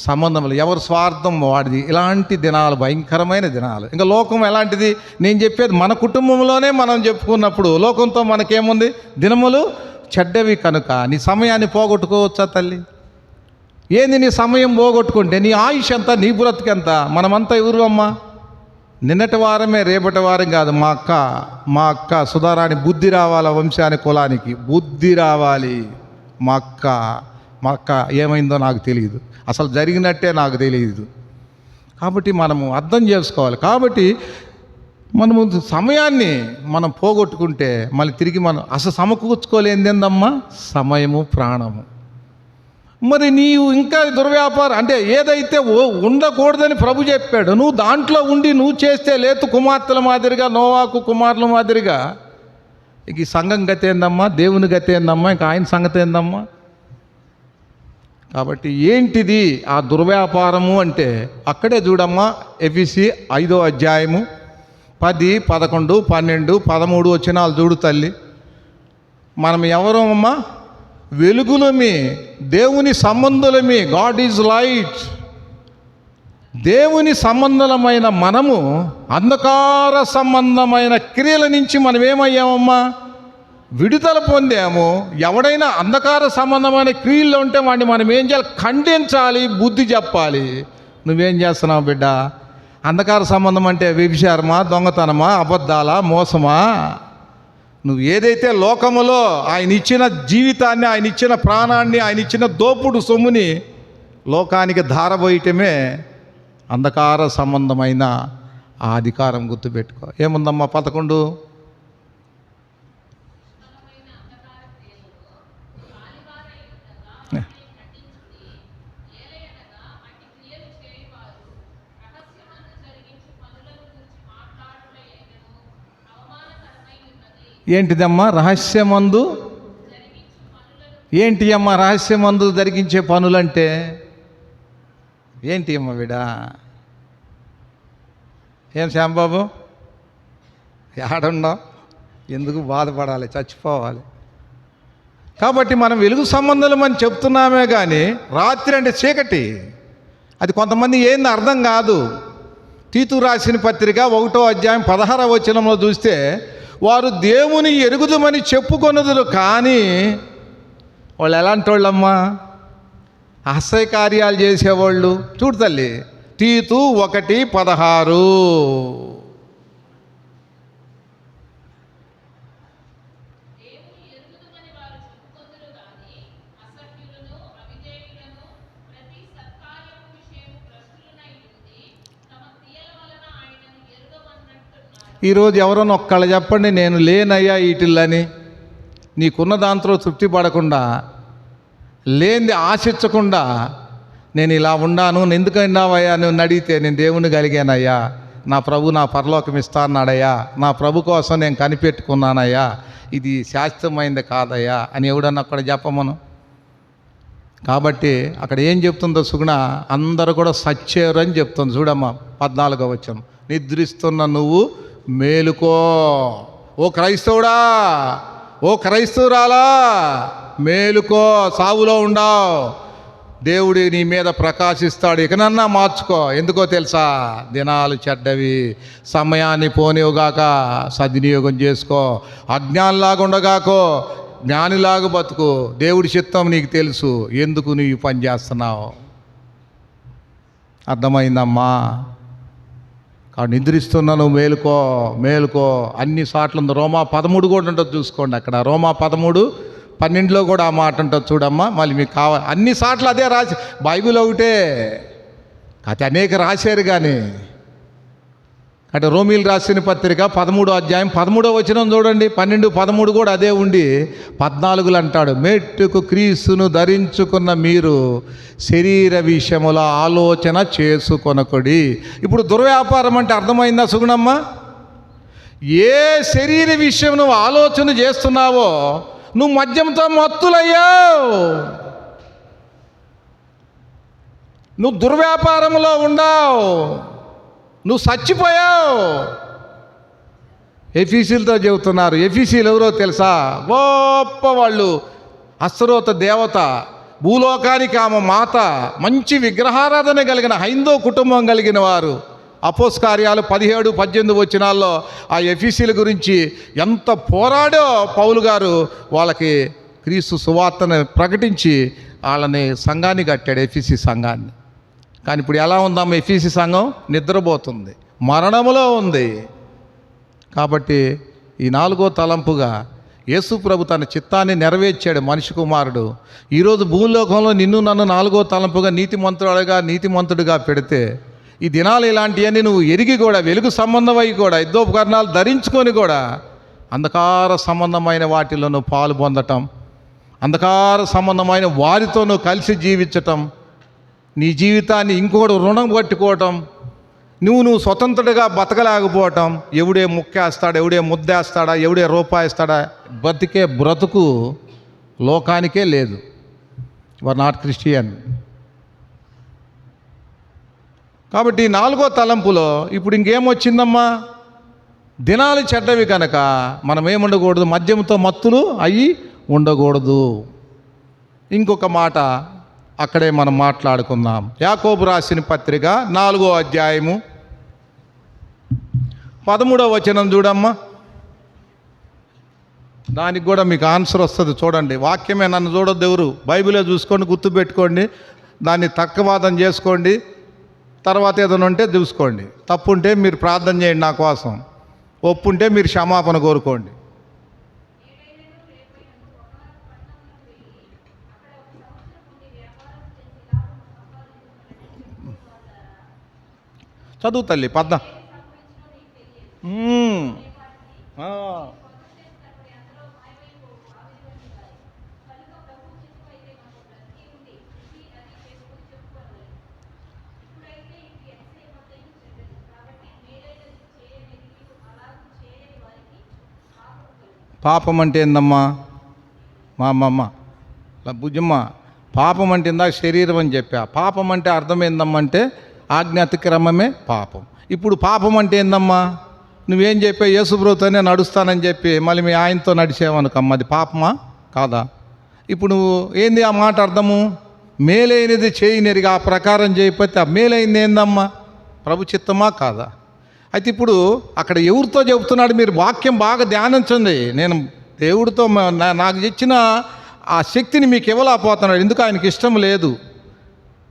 సంబంధం లేదు, ఎవరి స్వార్థం వాడిది. ఇలాంటి దినాలు, భయంకరమైన దినాలు. ఇంకా లోకం ఎలాంటిది? నేను చెప్పేది మన కుటుంబంలోనే మనం చెప్పుకున్నప్పుడు లోకంతో మనకేముంది? దినములు చెడ్డవి కనుక నీ సమయాన్ని పోగొట్టుకోవచ్చా తల్లి? ఏంది నీ సమయం పోగొట్టుకుంటే నీ ఆయుష్ ఎంత, నీ బ్రతుకెంత? మనమంతా ఎవరు అమ్మా? నిన్నటి వారమే, రేపటి వారం కాదు. మా అక్క సుధారాణి బుద్ధి రావాలి, వంశాని కులానికి బుద్ధి రావాలి. మా అక్క ఏమైందో నాకు తెలియదు, అసలు జరిగినట్టే నాకు తెలియదు. కాబట్టి మనము అర్థం చేసుకోవాలి. కాబట్టి మనము సమయాన్ని మనం పోగొట్టుకుంటే మళ్ళీ తిరిగి మనం అసలు సమకూర్చుకోలేనిది ఏందమ్మా? సమయము, ప్రాణము. మరి నీవు ఇంకా దుర్వ్యాపారం అంటే ఏదైతే ఉండకూడదని ప్రభు చెప్పాడు, నువ్వు దాంట్లో ఉండి నువ్వు చేస్తే లేతు కుమార్తెల మాదిరిగా, నోవాకు కుమారుల మాదిరిగా, ఇక ఈ సంఘం గతి ఏందమ్మా? దేవుని గతి ఏందమ్మా? ఇంకా ఆయన సంగతి ఏందమ్మా? కాబట్టి ఏంటిది ఆ దుర్వ్యాపారము అంటే? అక్కడే చూడమ్మా, ఎఫెసీ 5వ అధ్యాయము 10, 11, 12, 13 వచనాలు చూడు తల్లి. మనం ఎవరమ్మా? వెలుగులమి, దేవుని సంబంధులమి. God is light. దేవుని సంబంధమైన మనము అంధకార సంబంధమైన క్రియల నుంచి మనం ఏమయ్యామమ్మా? విడుదల పొందాము. ఎవడైనా అంధకార సంబంధమైన క్రియల్లో ఉంటే వాడిని మనం ఏం చేయాలి? ఖండించాలి, బుద్ధి చెప్పాలి. నువ్వేం చేస్తున్నావు బిడ్డ? అంధకార సంబంధం అంటే వ్యభిచారమా, దొంగతనమా, అబద్ధాలా, మోసమా? నువ్వు ఏదైతే లోకములో ఆయన ఇచ్చిన జీవితాన్ని, ఆయన ఇచ్చిన ప్రాణాన్ని, ఆయన ఇచ్చిన దోపుడు సొమ్ముని లోకానికి ధారబోయటమే అంధకార సంబంధమైన ఆ అధికారం. గుర్తుపెట్టుకో. ఏముందమ్మా 11? ఏంటిదమ్మా రహస్యమందు? ఏంటి అమ్మా రహస్యమందు జరిగించే పనులంటే? ఏంటి అమ్మ వీడా? ఏం శ్యాంబాబు ఏడున్నావు? ఎందుకు బాధపడాలి, చచ్చిపోవాలి? కాబట్టి మనం వెలుగు సంబంధం అని చెప్తున్నామే కానీ రాత్రి అంటే చీకటి. అది కొంతమంది ఏంది అర్థం కాదు. తీతు రాసిన పత్రిక 1వ అధ్యాయం 16వ వచనంలో చూస్తే, వారు దేవుని ఎరుగుదమని చెప్పుకొనుదురు కానీ వాళ్ళు ఎలాంటి వాళ్ళమ్మా? అసహ్య కార్యాలు చేసేవాళ్ళు. చూడు తల్లి, తీతు 1:16. ఈరోజు ఎవరైనా ఒక్కళ్ళు చెప్పండి, నేను లేనయ్యా వీటిల్లని. నీకున్న దాంట్లో తృప్తి పడకుండా, లేనిది ఆశించకుండా, నేను ఇలా ఉన్నాను, ఎందుకన్నావయ్యా నువ్వు అడిగితే, నేను దేవుని కలిగానయ్యా, నా ప్రభు నా పరలోకం ఇస్తాన్నాడయ్యా, నా ప్రభు కోసం నేను కనిపెట్టుకున్నానయ్యా, ఇది శాశ్వతమైంది కాదయ్యా అని ఎవడన్నా అక్కడ చెప్పమను. కాబట్టి అక్కడ ఏం చెప్తుందో సుగుణ, అందరూ కూడా సచ్చేరు అని చెప్తుంది. చూడమ్మా 14వ వచనం, నిద్రిస్తున్న నువ్వు మేలుకో, ఓ క్రైస్తవుడా, ఓ క్రైస్తవురాలా, మేలుకో, సావులో ఉండవు, దేవుడి నీ మీద ప్రకాశిస్తాడు. ఇకనన్నా మార్చుకో. ఎందుకో తెలుసా? దినాలు చెడ్డవి, సమయాన్ని పోనివ్వగాక సద్వినియోగం చేసుకో. అజ్ఞానిలాగా ఉండగాకో, జ్ఞానిలాగా బతుకు. దేవుడి చిత్తం నీకు తెలుసు, ఎందుకు నువ్వు పని చేస్తున్నావు. అర్థమైందమ్మా? కాబట్టి నిద్రిస్తున్నాను మేలుకో మేలుకో అన్ని సార్లు ఉంది. రోమా 13 కూడా ఉంటుంది చూసుకోండి. అక్కడ రోమా 13:12 కూడా ఆ మాట ఉంటుంది చూడమ్మా. మళ్ళీ మీకు కావాలి అన్ని సార్లు అదే రాసి, బైబిల్ ఒకటే అది అనేక రాశారు కానీ. అంటే రోమీలు రాసిన పత్రిక 13వ అధ్యాయం 13వ వచనం చూడండి. 12, 13 కూడా అదే ఉండి 14 అంటాడు, మెట్టుకు క్రీస్తును ధరించుకున్న మీరు శరీర విషయముల ఆలోచన చేసుకొనకుడి. ఇప్పుడు దుర్వ్యాపారం అంటే అర్థమైందా సుగుణమ్మ? ఏ శరీర విషయం నువ్వు ఆలోచన చేస్తున్నావో నువ్వు మద్యంతో మత్తులయ్యావు. నువ్వు దుర్వ్యాపారంలో ఉండావు, నువ్వు చచ్చిపోయావు. ఎఫీసీలతో చెబుతున్నారు. ఎఫీసీలు ఎవరో తెలుసా? గొప్ప వాళ్ళు, అస్రోత దేవత, భూలోకానికి ఆమె మాత, మంచి విగ్రహారాధన కలిగిన హైందవ కుటుంబం కలిగిన వారు. అపోస్తల కార్యాలు 17, 18 వచనాల్లో ఆ ఎఫీసీల గురించి ఎంత పోరాడో పౌలు గారు. వాళ్ళకి క్రీస్తు సువార్తను ప్రకటించి వాళ్ళని సంఘాన్ని కట్టాడు, ఎఫీసీ సంఘాన్ని. కానీ ఇప్పుడు ఎలా ఉందాం? ఎఫీసీ సంఘం నిద్రపోతుంది, మరణములో ఉంది. కాబట్టి ఈ 4వ తలంపుగా యేసు ప్రభు తన చిత్తాన్ని నెరవేర్చాడు మనిషి కుమారుడు. ఈరోజు భూలోకంలో నిన్ను నన్ను 4వ తలంపుగా నీతిమంతుడిగా పెడితే, ఈ దినాలు ఇలాంటివన్నీ నువ్వు ఎరిగి కూడా, వెలుగు సంబంధమై కూడా, యుద్ధోపకరణాలు ధరించుకొని కూడా అంధకార సంబంధమైన వాటిలో నువ్వు పాలు పొందటం, అంధకార సంబంధమైన వారితో నువ్వు కలిసి జీవించటం, నీ జీవితాన్ని ఇంకొకటి రుణం కట్టుకోవటం, నువ్వు స్వతంత్రుడిగా బతకలేకపోవటం, ఎవడే ముక్కేస్తాడా, ఎవడే ముద్దేస్తాడా, ఎవడే రూపాయిస్తాడా, బతికే బ్రతుకు లోకానికే లేదు. You are not Christian. కాబట్టి 4వ తలంపులో ఇప్పుడు ఇంకేమొచ్చిందమ్మా? దినాలు చెడ్డవి కనుక మనం ఏముండకూడదు, మద్యంతో మత్తులు అయ్యి ఉండకూడదు. ఇంకొక మాట అక్కడే మనం మాట్లాడుకుందాం. యాకోబు రాసిన పత్రిక 4వ అధ్యాయము 13వ వచనం చూడమ్మా. దానికి కూడా మీకు ఆన్సర్ వస్తుంది చూడండి. వాక్యమే, నన్ను చూడొద్దు ఎవరు, బైబిలే చూసుకోండి, గుర్తుపెట్టుకోండి, దాన్ని తర్కవాదం చేసుకోండి, తర్వాత ఏదైనా ఉంటే చూసుకోండి. తప్పుంటే మీరు ప్రార్థన చేయండి నా కోసం, ఒప్పుంటే మీరు క్షమాపణ కోరుకోండి. చదువు తల్లి 14. పాపం అంటే ఏందమ్మా? మా అమ్మమ్మ బుజ్జమ్మ, పాపం అంటే ఇందాక శరీరం అని చెప్పా. పాపం అంటే అర్థం ఏందమ్మా అంటే ఆజ్ఞ అతిక్రమమే పాపం. ఇప్పుడు పాపం అంటే ఏందమ్మా? నువ్వేం చెప్పావు? యేసుప్రభుతోనే నడుస్తానని చెప్పి మళ్ళీ మీ ఆయనతో నడిచేవనుకమ్మా, అది పాపమా కాదా? ఇప్పుడు నువ్వు ఏంది ఆ మాట అర్థము? మేలైనది చేయనిరిగా ఆ ప్రకారం చేయకపోతే ఆ మేలైంది ఏందమ్మా? ప్రభు చిత్తమా కాదా? అయితే ఇప్పుడు అక్కడ ఎవరితో చెబుతున్నాడు? మీరు వాక్యం బాగా ధ్యానించండి. నేను దేవుడితో నాకు ఇచ్చిన ఆ శక్తిని మీకు ఇవ్వలేకపోతున్నాడు. ఎందుకు? ఆయనకి ఇష్టం లేదు.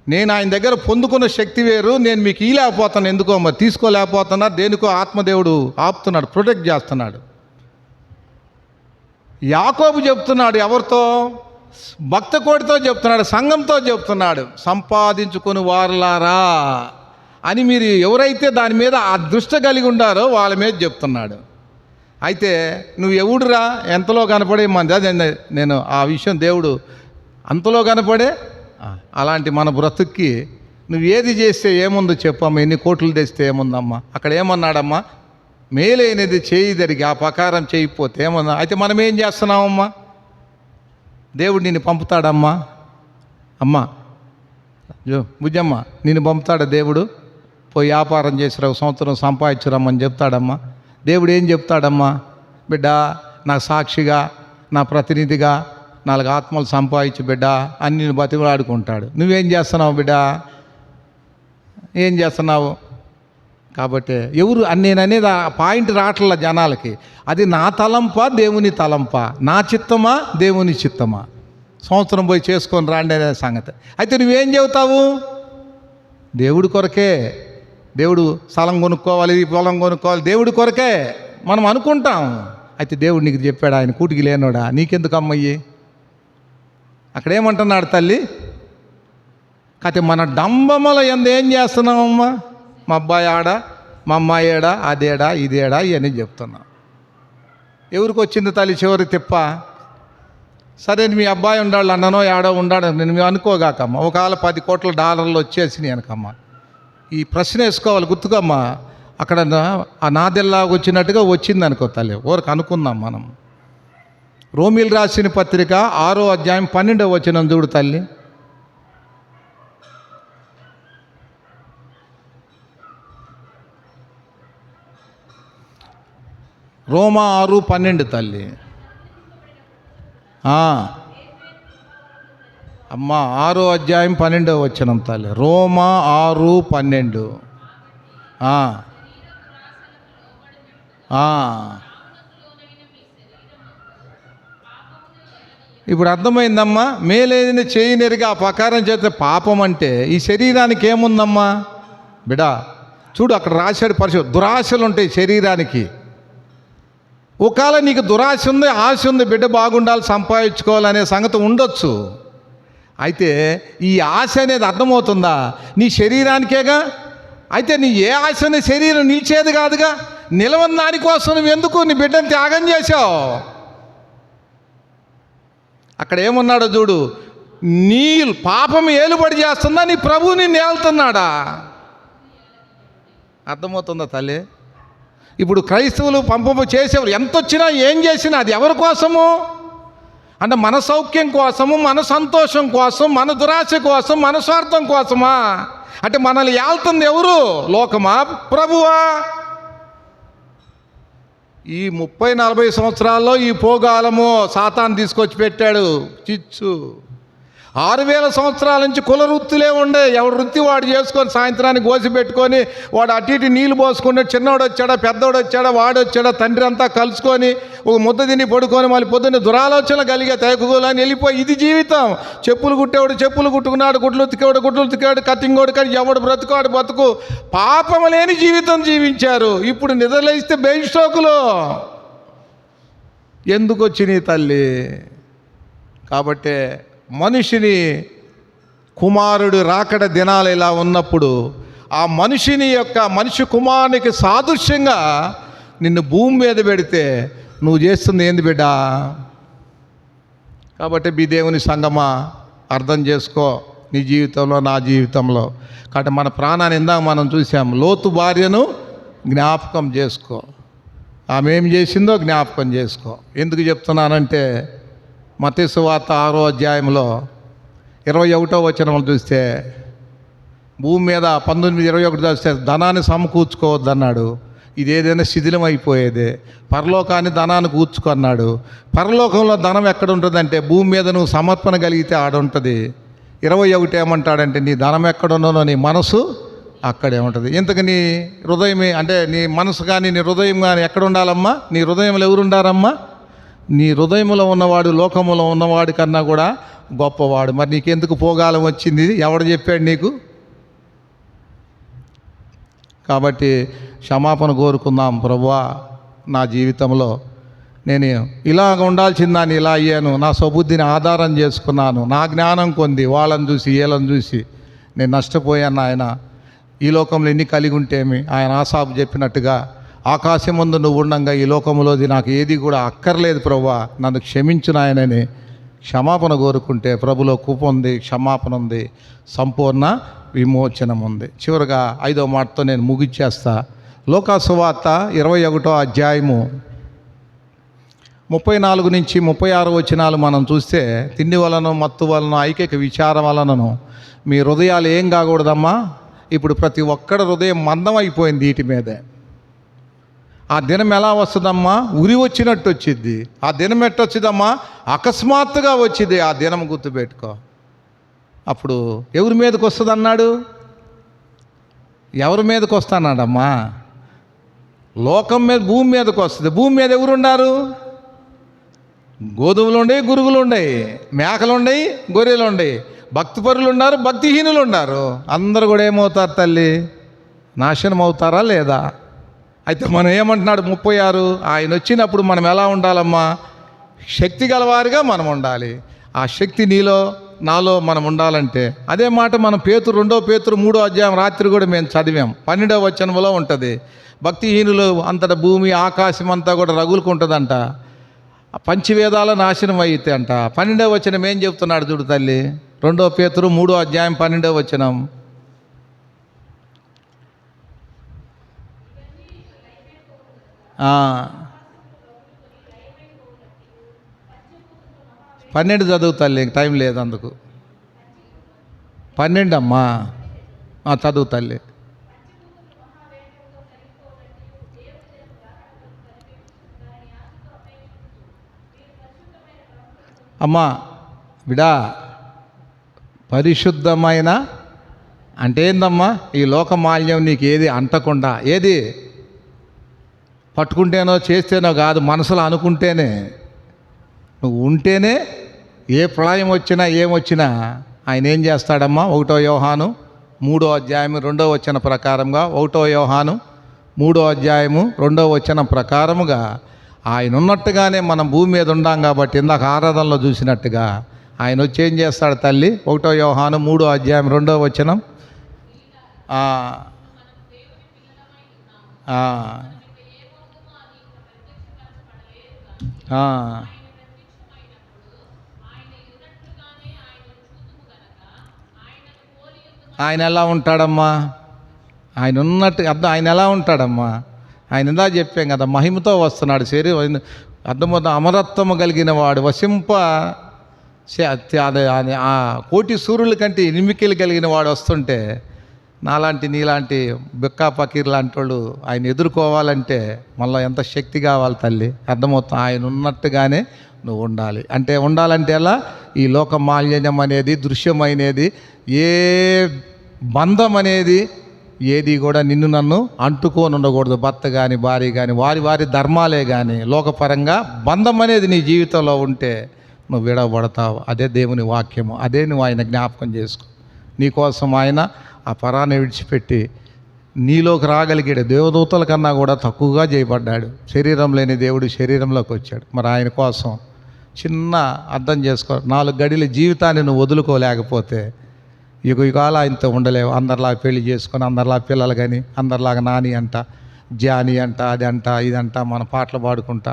నేను ఆయన దగ్గర పొందుకున్న శక్తి వేరు, నేను మీకు ఇవ్వలేకపోతాను. ఎందుకో మరి తీసుకోలేకపోతున్నా, దేనికో ఆత్మదేవుడు ఆపుతున్నాడు, ప్రొటెక్ట్ చేస్తున్నాడు. యాకోబు చెప్తున్నాడు ఎవరితో? భక్త కోటితో చెప్తున్నాడు, సంఘంతో చెప్తున్నాడు. సంపాదించుకుని వారలారా అని మీరు ఎవరైతే దాని మీద ఆ దృష్టి కలిగి ఉండారో వాళ్ళ మీద చెప్తున్నాడు. అయితే నువ్వు ఎవడురా, ఎంతలో కనపడే మంది, అదే నేను ఆ విషయం దేవుడు అంతలో కనపడే అలాంటి మన బ్రతుక్కి నువ్వు ఏది చేస్తే ఏముందో చెప్పమ్మా, ఎన్ని కోట్లు తెస్తే ఏముందమ్మా? అక్కడ ఏమన్నాడమ్మా? మేలైనది చేయి జరిగి ఆ ప్రకారం చేయకపోతే ఏమన్నా? అయితే మనం ఏం చేస్తున్నామమ్మా? దేవుడు నిన్ను పంపుతాడమ్మా. అమ్మా బుజ్జమ్మ, నిన్ను పంపుతాడా దేవుడు? పోయి వ్యాపారం చేసి 1 సంవత్సరం సంపాదించురమ్మని చెప్తాడమ్మా. దేవుడు ఏం చెప్తాడమ్మా? బిడ్డ, నాకు సాక్షిగా, నా ప్రతినిధిగా 4 ఆత్మలు సంపాదించు బిడ్డ అని నేను బతిమలాడుకుంటాడు. నువ్వేం చేస్తున్నావు బిడ్డ? ఏం చేస్తున్నావు? కాబట్టి ఎవరు నేను అనేది ఆ పాయింట్ రావట్ల జనాలకి. అది నా తలంపా దేవుని తలంపా, నా చిత్తమా దేవుని చిత్తమా? సంవత్సరం పోయి చేసుకొని రాండి అనే సంగతి. అయితే నువ్వేం చెబుతావు? దేవుడి కొరకే దేవుడు స్థలం కొనుక్కోవాలి, పొలం కొనుక్కోవాలి, దేవుడి కొరకే మనం అనుకుంటాం. అయితే దేవుడు నీకు చెప్పాడు, ఆయన కూటికి లేనోడా, నీకెందుకు అమ్మయ్యి? అక్కడేమంటున్నాడు తల్లి, కాకపోతే మన డంబముల ఎందు ఏం చేస్తున్నామమ్మా? మా అబ్బాయి ఆడా, మా అమ్మాయి ఏడా, అదేడా ఇదేడా ఇవన్నీ చెప్తున్నాం. ఎవరికి వచ్చింది తల్లి చివరి తిప్ప? సరే మీ అబ్బాయి ఉండాలి అన్ననో ఏడో ఉండాడు నేను అనుకోగాకమ్మా, ఒకవేళ $10 కోట్ల వచ్చేసినాయి అనకమ్మ, ఈ ప్రశ్న వేసుకోవాలి గుర్తుకమ్మా. అక్కడ ఆ నాదెల్లా వచ్చినట్టుగా వచ్చింది అనుకో తల్లి, ఊరికి అనుకుందాం మనం. రోమీలు రాసిన పత్రిక 6వ అధ్యాయం 12వ వచనం చూడు తల్లి. రోమా 6:12 తల్లి. అమ్మ 6వ అధ్యాయం 12వ వచనం తల్లి. రోమా 6:12. ఇప్పుడు అర్థమైందమ్మా. మేలేదని చేయనిరిగా ఆ ప్రకారం చేస్తే పాపం అంటే ఈ శరీరానికి ఏముందమ్మా బిడా? చూడు అక్కడ రాశాడు దురాశలు ఉంటాయి శరీరానికి. ఒకవేళ నీకు దురాశ ఉంది, ఆశ ఉంది, బిడ్డ బాగుండాలి, సంపాదించుకోవాలనే సంగతి ఉండొచ్చు. అయితే ఈ ఆశ అనేది అర్థమవుతుందా? నీ శరీరానికేగా. అయితే నీ ఏ ఆశని శరీరం నిలిచేది కాదుగా. నిలవని దానికోసం నువ్వు ఎందుకు నీ బిడ్డను త్యాగం చేశావు? అక్కడ ఏమన్నాడో చూడు, నీ పాపం ఏలుబడి చేస్తుందా, నీ ప్రభువు నిన్ను ఏలుతున్నాడా? అర్థమవుతుందా తల్లి? ఇప్పుడు క్రైస్తవులు పంపము చేసేవారు ఎంత వచ్చినా ఏం చేసినా అది ఎవరి కోసము అంటే మన సౌఖ్యం కోసము, మన సంతోషం కోసం, మన దురాశ కోసం, మన స్వార్థం కోసమా? అంటే మనల్ని ఏళ్తుంది ఎవరు? లోకమా, ప్రభువా? ఈ 30-40 సంవత్సరాల్లో ఈ పోగాలము సాతాను తీసుకొచ్చి పెట్టాడు చిచ్చు. 6000 సంవత్సరాల నుంచి కుల వృత్తులే ఉండే. ఎవడు వృత్తి వాడు చేసుకొని సాయంత్రానికి గోసి పెట్టుకొని వాడు అటు ఇటు నీళ్ళు పోసుకుంటే చిన్నవాడు వచ్చాడా, పెద్దవాడు వచ్చాడా, వాడు వచ్చాడా, తండ్రి అంతా కలుసుకొని ఒక ముద్ద తిని పడుకొని మళ్ళీ పొద్దున్న దురాలోచన కలిగే తేకులని వెళ్ళిపోయి ఇది జీవితం. చెప్పులు కుట్టేవాడు చెప్పులు కుట్టుకున్నాడు, గుడ్లు ఉతికేవాడు గుడ్లు ఉతికాడు, కటింగోడు కానీ ఎవడు బ్రతుకాడు బతుకు. పాపం లేని జీవితం జీవించారు. ఇప్పుడు నిద్రలేస్తే బెయిన్ స్ట్రోకులు ఎందుకు వచ్చినాయి తల్లి? కాబట్టి మనిషిని కుమారుడు రాకడ దినాలు ఇలా ఉన్నప్పుడు ఆ మనిషి కుమారునికి సాదృశ్యంగా నిన్ను భూమి మీద పెడితే నువ్వు చేస్తుంది ఏంది బిడ్డ? కాబట్టి మీ దేవుని సంగమా అర్థం చేసుకో నీ జీవితంలో, నా జీవితంలో. కాబట్టి మన ప్రాణాన్ని ఇందాక మనం చూసాం. లోతు భార్యను జ్ఞాపకం చేసుకో, ఆమె ఏం చేసిందో జ్ఞాపకం చేసుకో. ఎందుకు చెప్తున్నానంటే మత్తయి సువార్త 6వ అధ్యాయంలో 21వ వచనం చూస్తే భూమి మీద 19:21 చూస్తే ధనాన్ని సమకూర్చుకోవద్దన్నాడు. ఇది ఏదైనా శిథిలం అయిపోయేది. పరలోకాన్ని ధనాన్ని కూర్చుకున్నాడు. పరలోకంలో ధనం ఎక్కడ ఉంటుందంటే భూమి మీద నువ్వు సమర్పణ కలిగితే ఆడుంటుంది. 21 ఏమంటాడంటే నీ ధనం ఎక్కడున్నదో నీ మనసు అక్కడే ఉంటుంది. ఇంతకు నీ హృదయమే అంటే నీ మనసు కానీ నీ హృదయం కానీ ఎక్కడ ఉండాలమ్మా? నీ హృదయంలో ఎవరు ఉండారమ్మా? నీ హృదయంలో ఉన్నవాడు లోకములో ఉన్నవాడి కన్నా కూడా గొప్పవాడు. మరి నీకెందుకు పోగాలం వచ్చింది? ఎవడు చెప్పాడు నీకు? కాబట్టి క్షమాపణ కోరుకుందాం. ప్రభువా, నా జీవితంలో నేను ఇలాగ ఉండాల్సిన దాన్ని ఇలా అయ్యాను, నా స్వబుద్ధిని ఆధారం చేసుకున్నాను, నా జ్ఞానం కొంది వాళ్ళని చూసి వీళ్ళని చూసి నేను నష్టపోయాను. ఆయన ఈ లోకంలో ఎన్ని కలిగి ఉంటేమి ఆయన ఆసాపు చెప్పినట్టుగా ఆకాశం ముందు నువ్వు ఉండంగా ఈ లోకంలోది నాకు ఏది కూడా అక్కర్లేదు ప్రభువా, నన్ను క్షమించు నాయనని క్షమాపణ కోరుకుంటే ప్రభులో కృప ఉంది, క్షమాపణ ఉంది, సంపూర్ణ విమోచనం ఉంది. చివరిగా 5వ మాటతో నేను ముగిచ్చేస్తా. లూకా సువార్త 21వ అధ్యాయము 34 నుంచి 36 వచనాలు మనం చూస్తే, తిండి వలన మత్తు వలన ఐకిక విచారం వలనను మీ హృదయాలు ఏం కాకూడదమ్మా? ఇప్పుడు ప్రతి ఒక్కడి హృదయం మందం అయిపోయింది వీటి మీదే. ఆ దినం ఎలా వస్తుందమ్మా? ఉరి వచ్చినట్టు వచ్చింది. ఆ దినం ఎట్టొచ్చిందమ్మా? అకస్మాత్తుగా వచ్చింది. ఆ దినం గుర్తుపెట్టుకో. అప్పుడు ఎవరి మీదకి వస్తుంది అన్నాడు? ఎవరి మీదకి వస్తాన్నాడమ్మా? లోకం మీద, భూమి మీదకి వస్తుంది. భూమి మీద ఎవరున్నారు? గోధుమలు ఉండయి, గురుగులు ఉండయి, మేకలు ఉండయి, గొర్రెలు ఉండయి, భక్తిపరులు ఉన్నారు, భక్తిహీనులు ఉన్నారు. అందరూ కూడా ఏమవుతారు తల్లి? నాశనం అవుతారా లేదా? అయితే మనం ఏమంటున్నాడు 36, ఆయన వచ్చినప్పుడు మనం ఎలా ఉండాలమ్మా? శక్తి గలవారిగా మనం ఉండాలి. ఆ శక్తి నీలో నాలో మనం ఉండాలంటే అదే మాట మనం పేతురు 2 పేతురు 3 అధ్యాయం రాత్రి కూడా మేము చదివాం. 12వ వచనంలో ఉంటుంది, భక్తిహీనులు అంతటా భూమి ఆకాశం అంతా కూడా రగులుకుంటుందంట, పంచవేదాల నాశనం అయితే అంట. 12వ వచనం ఏం చెప్తున్నాడు చూడు తల్లి, 2 పేతురు 3 అధ్యాయం 12వ వచనం. ఆ 12 చదువు తల్లి, టైం లేదు అందుకు. 12 అమ్మా, చదువు తల్లి. అమ్మా బిడా, పరిశుద్ధమైన అంటే ఏందమ్మా? ఈ లోకమాల్యం నీకు ఏది అంటకుండా, ఏది పట్టుకుంటేనో చేస్తేనో కాదు, మనసులో అనుకుంటేనే, నువ్వు ఉంటేనే ఏ ప్రళయం వచ్చినా ఏమొచ్చినా ఆయన ఏం చేస్తాడమ్మా? 1 యోహాను 3 అధ్యాయం 2వ వచన ప్రకారంగా, 1 యోహాను 3 అధ్యాయం 2వ వచనం ప్రకారముగా ఆయన ఉన్నట్టుగానే మనం భూమి మీద ఉండాం కాబట్టి ఇందాక ఆరాధనలో చూసినట్టుగా ఆయన వచ్చి ఏం చేస్తాడు తల్లి? 1 యోహాను 3 అధ్యాయం 2వ వచనం. ఆయన ఎలా ఉంటాడమ్మా? ఆయన ఉన్నట్టు అర్థం. ఆయన ఎలా ఉంటాడమ్మా? ఆయన ఇందా చెప్పాం కదా, మహిమతో వస్తున్నాడు. శరీరం అర్థమవుతుంది. అమరత్వము కలిగిన వాడు వసింప ఆ కోటి సూర్యుల కంటే ఎనిమికలు కలిగిన వాడు వస్తుంటే నాలాంటి నీలాంటి బిక్కా పకీర్ లాంటి వాళ్ళు ఆయన ఎదుర్కోవాలంటే మళ్ళీ ఎంత శక్తి కావాలి తల్లి? అర్థమవుతుంది. ఆయన ఉన్నట్టుగానే నువ్వు ఉండాలి. అంటే ఉండాలంటే ఎలా? ఈ లోక మాలిన్యం అనేది, దృశ్యమైనది, ఏ బంధం అనేది ఏది కూడా నిన్ను నన్ను అంటుకొని ఉండకూడదు. భర్త కానీ భార్య కానీ వారి వారి ధర్మాలే కానీ లోకపరంగా బంధం అనేది నీ జీవితంలో ఉంటే నువ్వు విడవబడతావు. అదే దేవుని వాక్యము. అదే నువ్వు ఆయన జ్ఞాపకం చేసుకో. నీకోసం ఆయన ఆ పరాన్ని విడిచిపెట్టి నీలోకి రాగలిగాడు. దేవదూతల కన్నా కూడా తక్కువగా చేయబడ్డాడు. శరీరం లేని దేవుడు శరీరంలోకి వచ్చాడు. మరి ఆయన కోసం చిన్న అర్థం చేసుకో. 4 గడిల జీవితాన్ని నువ్వు వదులుకోలేకపోతే యుగాలు ఆయనతో ఉండలేవు. అందరిలాగా పెళ్లి చేసుకొని, అందరిలాగా పిల్లలు కానీ, అందరిలాగా నాని అంట, జాని అంట, అది అంట, ఇదంట, మన పాటలు పాడుకుంటా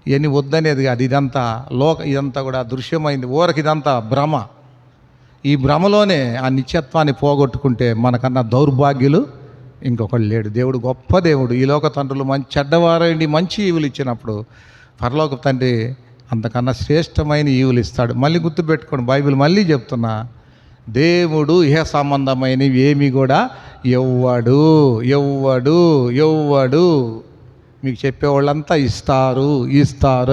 ఇవన్నీ వద్దనేది కాదు. ఇదంతా ఇదంతా కూడా దృశ్యమైంది. ఊరికి ఇదంతా భ్రమ. ఈ భ్రమలోనే ఆ నిత్యత్వాన్ని పోగొట్టుకుంటే మనకన్నా దౌర్భాగ్యులు ఇంకొకళ్ళు లేడు. దేవుడు గొప్ప దేవుడు. ఈ లోక తండ్రులు మంచి చెడ్డవారండి మంచి ఈవులు ఇచ్చినప్పుడు పరలోక తండ్రి అంతకన్నా శ్రేష్టమైన ఈవులు ఇస్తాడు. మళ్ళీ గుర్తుపెట్టుకోండి, బైబిల్ మళ్ళీ చెప్తున్నా, దేవుడు ఇహ సంబంధమైనవి ఏమి కూడా ఎవ్వడు మీకు చెప్పేవాళ్ళంతా ఇస్తారు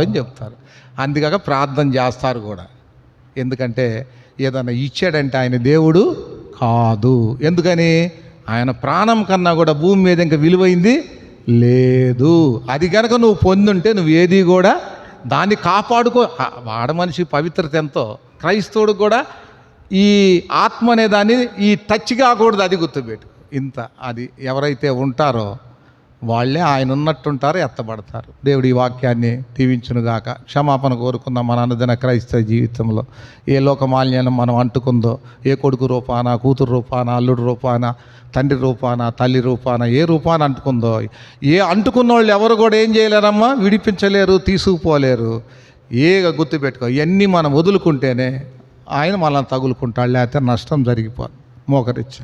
అని చెప్తారు. అందుకాక ప్రార్థన చేస్తారు కూడా. ఎందుకంటే ఏదైనా ఇచ్చాడంటే ఆయన దేవుడు కాదు. ఎందుకని? ఆయన ప్రాణం కన్నా కూడా భూమి మీద ఇంకా విలువైంది లేదు. అది కనుక నువ్వు పొందుంటే నువ్వు ఏది కూడా దాన్ని కాపాడుకో. మనిషి పవిత్రత ఎంతో క్రైస్తవుడు కూడా ఈ ఆత్మ అనే దాన్ని ఈ టచ్ కాకూడదు. అది గుర్తుపెట్టు. అది ఎవరైతే ఉంటారో వాళ్ళే ఆయన ఉన్నట్టుంటారు, ఎత్తబడతారు. దేవుడు ఈ వాక్యాన్ని దీవించునుగాక. క్షమాపణ కోరుకుందాం మన అనుదిన క్రైస్తవ జీవితంలో. ఏ లోకమాల్యాన్ని మనం అంటుకుందో, ఏ కొడుకు రూపాన, కూతురు రూపాన, అల్లుడు రూపాన, తండ్రి రూపాన, తల్లి రూపాన, ఏ రూపాన అంటుకుందో, అంటుకున్న వాళ్ళు ఎవరు కూడా ఏం చేయలేరమ్మా? విడిపించలేరు, తీసుకుపోలేరు. గుర్తుపెట్టుకో. ఇవన్నీ మనం వదులుకుంటేనే ఆయన మనల్ని తగులుకుంటాడు, లేకపోతే నష్టం జరిగిపోదు. మోకరిచ్చా.